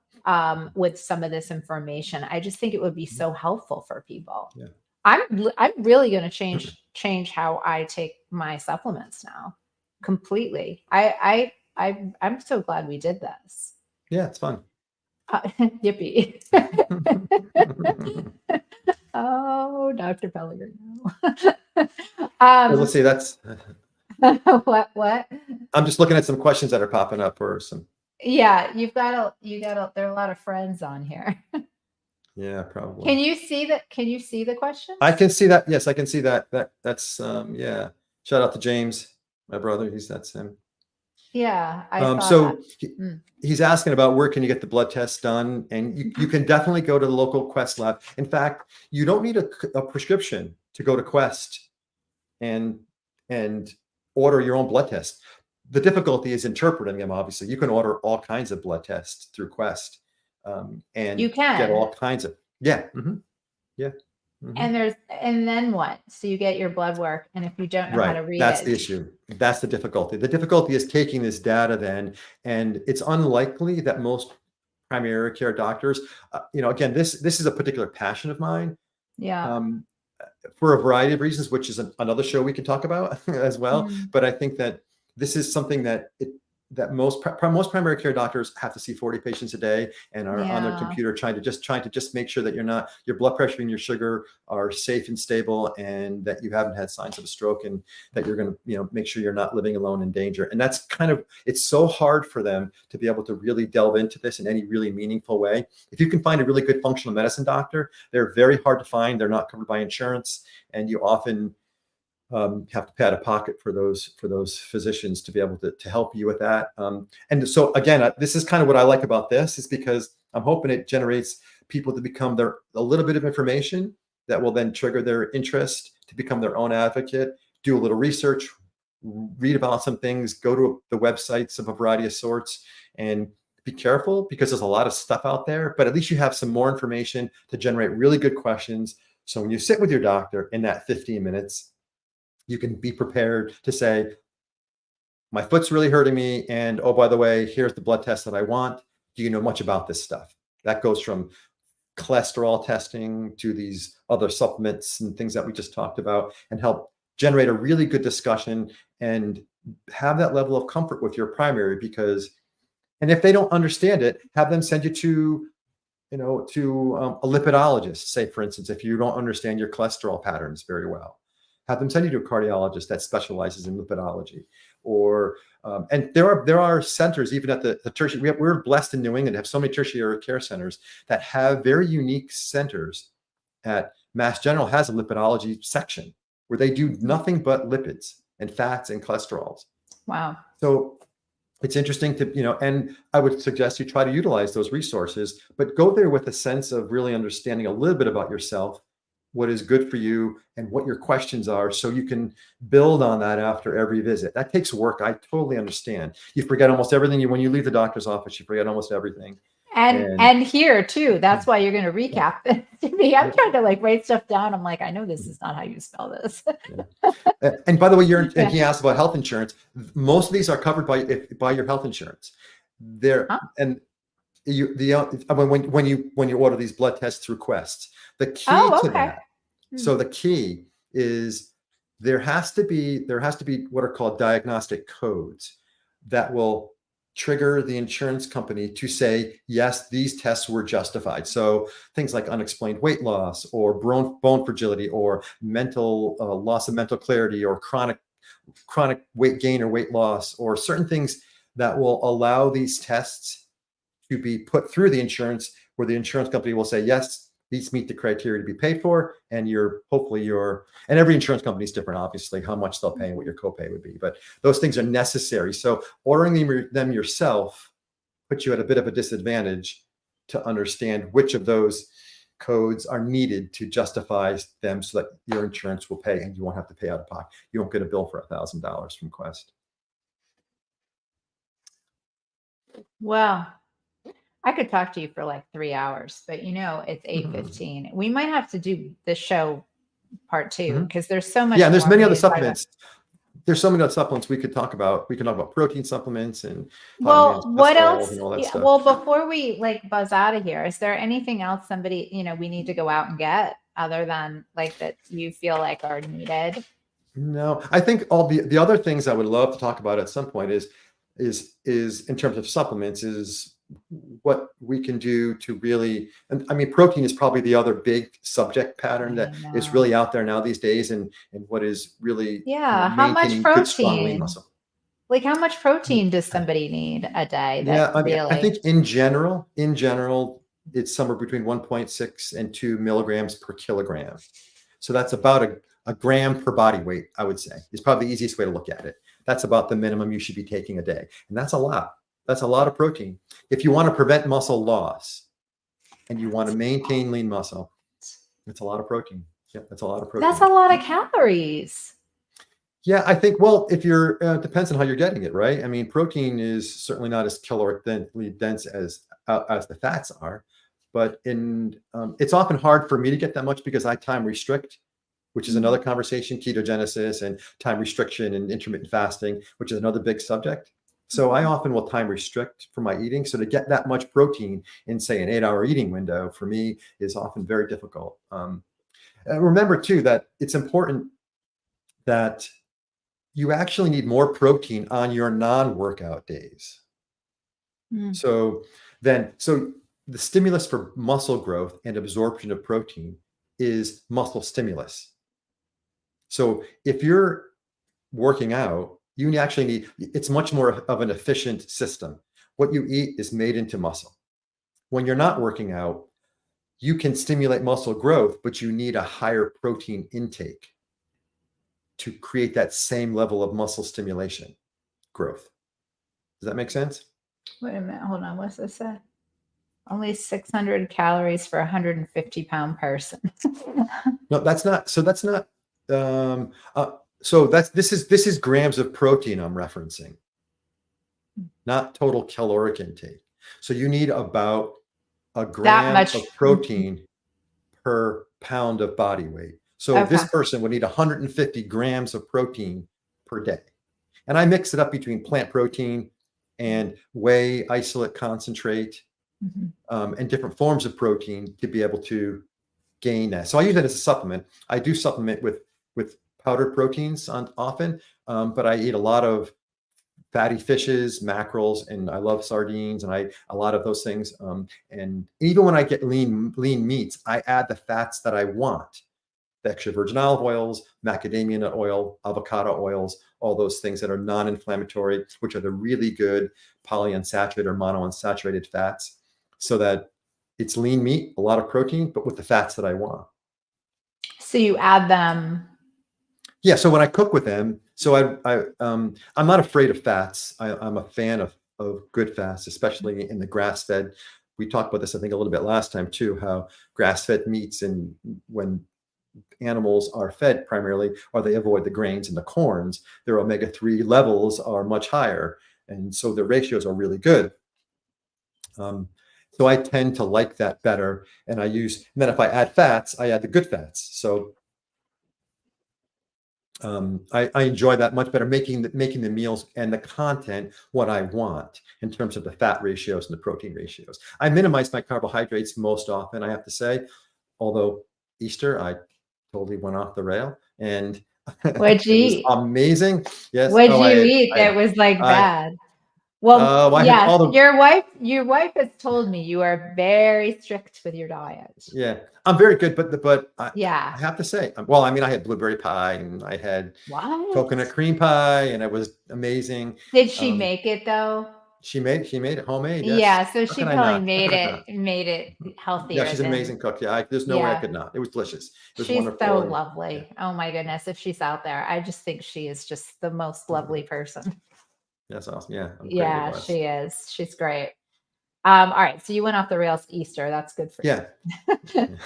with some of this information. I just think it would be so helpful for people. Yeah. I'm really going to change how I take my supplements now completely. I'm so glad we did this. Yeah, it's fun. Yippee. Oh, Dr. Pellegrino. Let's see, that's what? I'm just looking at some questions that are popping up or some. Yeah, there are a lot of friends on here. Yeah, probably. Can you see the question? I can see that. Yes, I can see that. That's yeah. Shout out to James, my brother. That's him. Yeah. He's asking about where can you get the blood tests done, and you can definitely go to the local Quest lab. In fact, you don't need a prescription to go to Quest and order your own blood test. The difficulty is interpreting them. Obviously, you can order all kinds of blood tests through Quest, and you can get all kinds of And then what? So you get your blood work, and if you don't know how to read that's the issue. That's the difficulty. The difficulty is taking this data then, and it's unlikely that most primary care doctors, again, this is a particular passion of mine. Yeah. For a variety of reasons, which is another show we can talk about as well. But I think that this is something that most primary care doctors have to see 40 patients a day and are on their computer trying to just make sure that your blood pressure and your sugar are safe and stable, and that you haven't had signs of a stroke, and that you're going to make sure you're not living alone in danger. And that's it's so hard for them to be able to really delve into this in any really meaningful way. If you can find a really good functional medicine doctor, they're very hard to find. They're not covered by insurance, and you often have to pay out of pocket for those physicians to be able to help you with that. And so again, this is kind of what I like about this, is because I'm hoping it generates people to become a little bit of information that will then trigger their interest to become their own advocate, do a little research, read about some things, go to the websites of a variety of sorts, and be careful because there's a lot of stuff out there, but at least you have some more information to generate really good questions. So when you sit with your doctor in that 15 minutes, you can be prepared to say, my foot's really hurting me, and oh, by the way, here's the blood test that I want. Do you know much about this stuff? That goes from cholesterol testing to these other supplements and things that we just talked about, and help generate a really good discussion and have that level of comfort with your primary. And if they don't understand it, have them send you to a lipidologist. Say, for instance, if you don't understand your cholesterol patterns very well, have them send you to a cardiologist that specializes in lipidology. Or and there are centers even at the tertiary. We're blessed in New England to have so many tertiary care centers that have very unique centers. At Mass General has a lipidology section where they do nothing but lipids and fats and cholesterols. Wow. So it's interesting to, and I would suggest you try to utilize those resources, but go there with a sense of really understanding a little bit about yourself, what is good for you, and what your questions are, so you can build on that after every visit. That takes work. I totally understand. You forget almost everything. When you leave the doctor's office, you forget almost everything. And here too, that's why you're going to recap it to me. I'm trying to write stuff down. I'm like, I know this is not how you spell this. And by the way, and he asked about health insurance. Most of these are covered by your health insurance. And when you order these blood tests through Quest, the key to that. So the key is there has to be what are called diagnostic codes that will trigger the insurance company to say, yes, these tests were justified. So things like unexplained weight loss or bone fragility or mental loss of mental clarity or chronic weight gain or weight loss, or certain things that will allow these tests to be put through the insurance, where the insurance company will say, yes, these meet the criteria to be paid for, and and every insurance company is different, obviously, how much they'll pay and what your copay would be, but those things are necessary. So ordering them yourself puts you at a bit of a disadvantage to understand which of those codes are needed to justify them so that your insurance will pay and you won't have to pay out of pocket. You won't get a bill for $1,000 from Quest. Well, I could talk to you for like 3 hours, but it's 8:15. We might have to do the show part 2 because there's so much. Yeah, and there's many other supplements. There's so many other supplements we could talk about. We can talk about protein supplements and what else? And all that stuff. Well, before we buzz out of here, is there anything else somebody we need to go out and get other than that you feel like are needed? No, I think all the other things I would love to talk about at some point is in terms of supplements is what we can do to really, and I mean, protein is probably the other big subject pattern that is really out there now these days, and what is really how much protein? Good, strong, lean muscle. How much protein does somebody need a day? I think in general, it's somewhere between 1.6 and 2 milligrams per kilogram. So that's about a gram per body weight, I would say, is probably the easiest way to look at it. That's about the minimum you should be taking a day. And that's a lot. That's a lot of protein. If you want to prevent muscle loss and you want to maintain lean muscle, it's a lot of protein. Yeah, that's a lot of protein. That's a lot of calories. Yeah, I think, well, if you're, depends on how you're getting it, right? I mean, protein is certainly not as calorically dense as the fats are, but it's often hard for me to get that much because I time restrict, which is another conversation, ketogenesis and time restriction and intermittent fasting, which is another big subject. So I often will time restrict for my eating. So to get that much protein in, say, an 8-hour eating window for me is often very difficult. Remember, too, that it's important that you actually need more protein on your non-workout days. So the stimulus for muscle growth and absorption of protein is muscle stimulus. So if you're working out, you actually need, it's much more of an efficient system. What you eat is made into muscle. When you're not working out, you can stimulate muscle growth, but you need a higher protein intake to create that same level of muscle stimulation growth. Does that make sense? Wait a minute. Hold on. What's this say? Only 600 calories for a 150-pound person. No, that's not. So that's not. This is grams of protein I'm referencing, not total caloric intake. So you need about a gram of protein per pound of body weight. So this person would need 150 grams of protein per day. And I mix it up between plant protein and whey isolate concentrate and different forms of protein to be able to gain that. So I use it as a supplement. I do supplement with powdered proteins often, but I eat a lot of fatty fishes, mackerels, and I love sardines and a lot of those things. And even when I get lean meats, I add the fats that I want. The extra virgin olive oils, macadamia nut oil, avocado oils, all those things that are non-inflammatory, which are the really good polyunsaturated or monounsaturated fats, so that it's lean meat, a lot of protein, but with the fats that I want. So you add them. Yeah. So when I cook with them, so I'm not afraid of fats. I'm a fan of good fats, especially in the grass-fed. We talked about this, I think, a little bit last time too, how grass-fed meats, and when animals are fed primarily, or they avoid the grains and the corns, their omega-3 levels are much higher. And so the ratios are really good. So I tend to like that better. And then if I add fats, I add the good fats. So I enjoy that much better, making the meals and the content what I want in terms of the fat ratios and the protein ratios. I minimize my carbohydrates most often, I have to say, although Easter, I totally went off the rail, and What'd you it was eat? amazing. Yes. What'd Oh, you eat that was like bad? Well, I had yes, all the, your wife has told me you are very strict with your diet. yeah, I'm very good, but I Yeah. have to say, well, I mean, I had blueberry pie and I had What? coconut cream pie, and it was amazing. Did she make it though? She made it homemade. Yes. Yeah, so How she can I probably not? How could I not? made it Yeah, healthier she's an than amazing cook. Yeah, there's no way I yeah. could not. It was delicious. It was She's so wonderful. And yeah. lovely. Oh my goodness, if she's out there, I just think she is just the most lovely person. That's awesome. Yeah, I'm great Yeah, advice. she is. She's great. All right, so you went off the rails Easter. That's good for Yeah. you.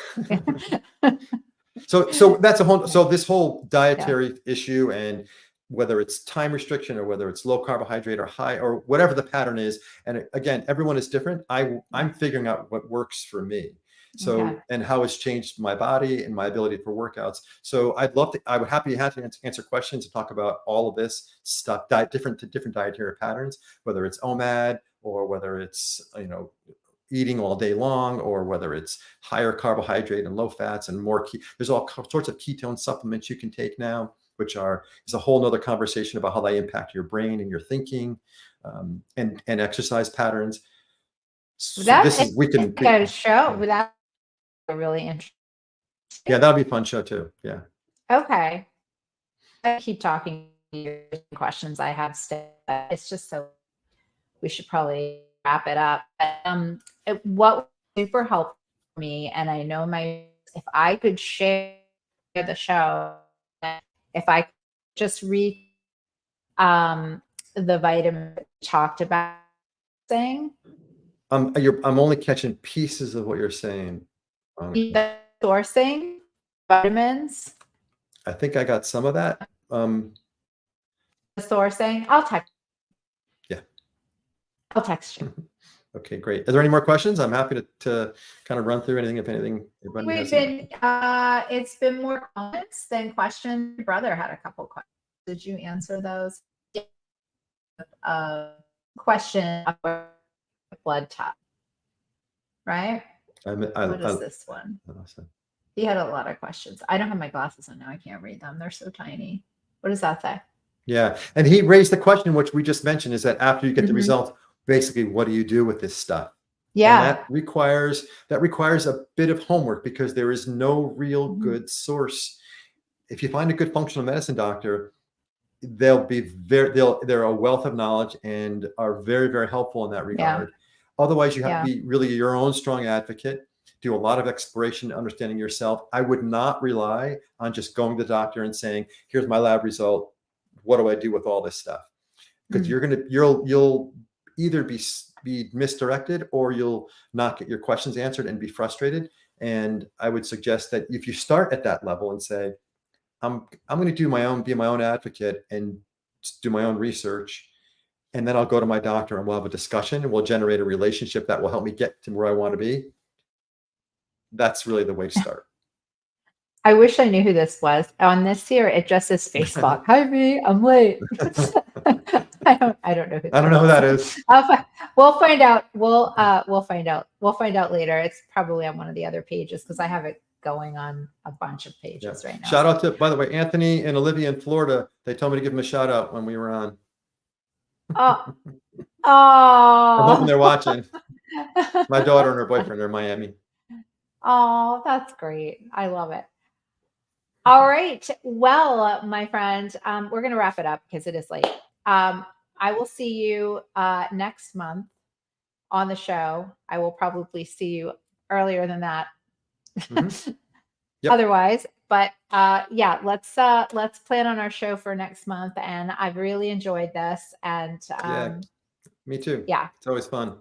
So that's a whole. So this whole Yeah. dietary issue, and whether it's time restriction or whether it's low carbohydrate or high or whatever the pattern is, and again, everyone is different. I'm figuring out what works for me. Okay. So, and how it's changed my body and my ability for workouts. So I would happy to answer questions and talk about all of this stuff, different dietary patterns, whether it's OMAD or whether it's, eating all day long, or whether it's higher carbohydrate and low fats and more there's all sorts of ketone supplements you can take now, which is a whole nother conversation about how they impact your brain and your thinking, and exercise patterns. So we can a show without really interesting. Yeah, that'll be a fun show too. Yeah. Okay. I keep talking questions I have still. It's just so we should probably wrap it up. What was super helpful for me, and I know if I could share the show, if I could just read the vitamin talked about saying. I'm only catching pieces of what you're saying. The sourcing vitamins. I think I got some of that. The sourcing. I'll text. Yeah. I'll text you. Okay, great. Are there any more questions? I'm happy to kind of run through anything, if anything. It's been more comments than questions. My brother had a couple questions. Did you answer those? Question about blood type, right? What is this one? He had a lot of questions. I don't have my glasses on now. I can't read them. They're so tiny. What does that say? Yeah, and he raised the question, which we just mentioned, is that after you get the results, basically, what do you do with this stuff? Yeah, and that requires a bit of homework, because there is no real good source. If you find a good functional medicine doctor, they're a wealth of knowledge and are very, very helpful in that regard. Yeah. Otherwise, you have to be really your own strong advocate. Do a lot of exploration, understanding yourself. I would not rely on just going to the doctor and saying, "Here's my lab result. What do I do with all this stuff?" Because you'll either be misdirected, or you'll not get your questions answered and be frustrated. And I would suggest that if you start at that level and say, I'm going to be my own advocate and do my own research, and then I'll go to my doctor and we'll have a discussion and we'll generate a relationship that will help me get to where I want to be. That's really the way to start. I wish I knew who this was. On this here, it just says Facebook. Hi, V. I'm late. I don't know who. I don't know who that is. We'll find out. We'll find out. We'll find out later. It's probably on one of the other pages, because I have it going on a bunch of pages right now. Shout out to, by the way, Anthony and Olivia in Florida. They told me to give them a shout out when we were on. Oh. I'm hoping they're watching. My daughter and her boyfriend are in Miami. Oh, that's great. I love it. All right. Well, my friend, we're going to wrap it up because it is late. I will see you next month on the show. I will probably see you earlier than that. Yep. Otherwise, but let's plan on our show for next month. And I've really enjoyed this. And me too. Yeah, it's always fun.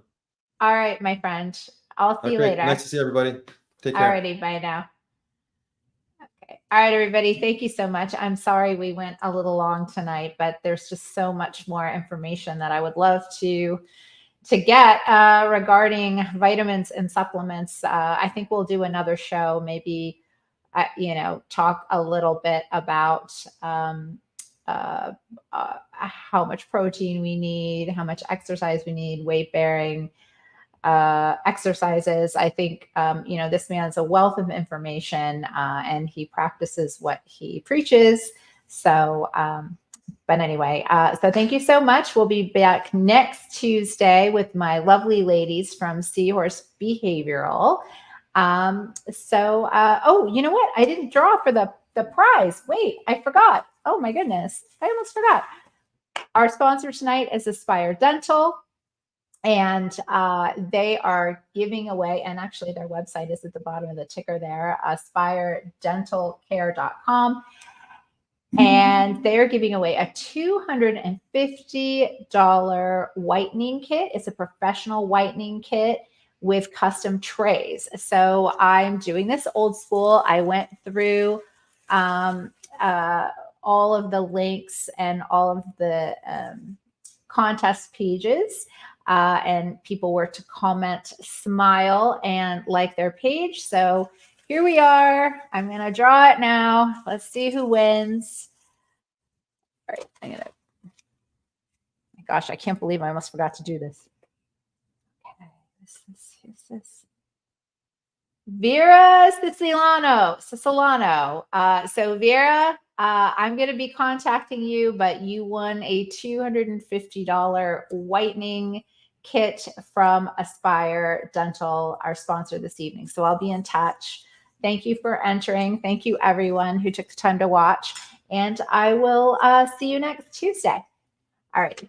All right, my friend. I'll see you later. Nice to see everybody. Take care. All righty, bye now. Okay. All right, everybody. Thank you so much. I'm sorry we went a little long tonight, but there's just so much more information that I would love to get regarding vitamins and supplements. I think we'll do another show maybe talk a little bit about how much protein we need, how much exercise we need, weight bearing exercises. I think, this man's a wealth of information, and he practices what he preaches. So, but anyway, so thank you so much. We'll be back next Tuesday with my lovely ladies from Seahorse Behavioral. Oh, you know what? I didn't draw for the prize. Wait, I forgot. Oh my goodness. I almost forgot. Our sponsor tonight is Aspire Dental. And they are giving away, and actually their website is at the bottom of the ticker there, aspiredentalcare.com. And they're giving away a $250 whitening kit. It's a professional whitening kit with custom trays. So I'm doing this old school. I went through all of the links and all of the contest pages. And people were to comment, smile, and like their page. So here we are. I'm going to draw it now. Let's see who wins. All right. My gosh, I can't believe I almost forgot to do this. Okay. This. Vera Siciliano. So Vera, I'm going to be contacting you, but you won a $250 whitening kit from Aspire Dental, our sponsor this evening. So I'll be in touch. Thank you for entering. Thank you, everyone who took the time to watch. And I will see you next Tuesday. All right.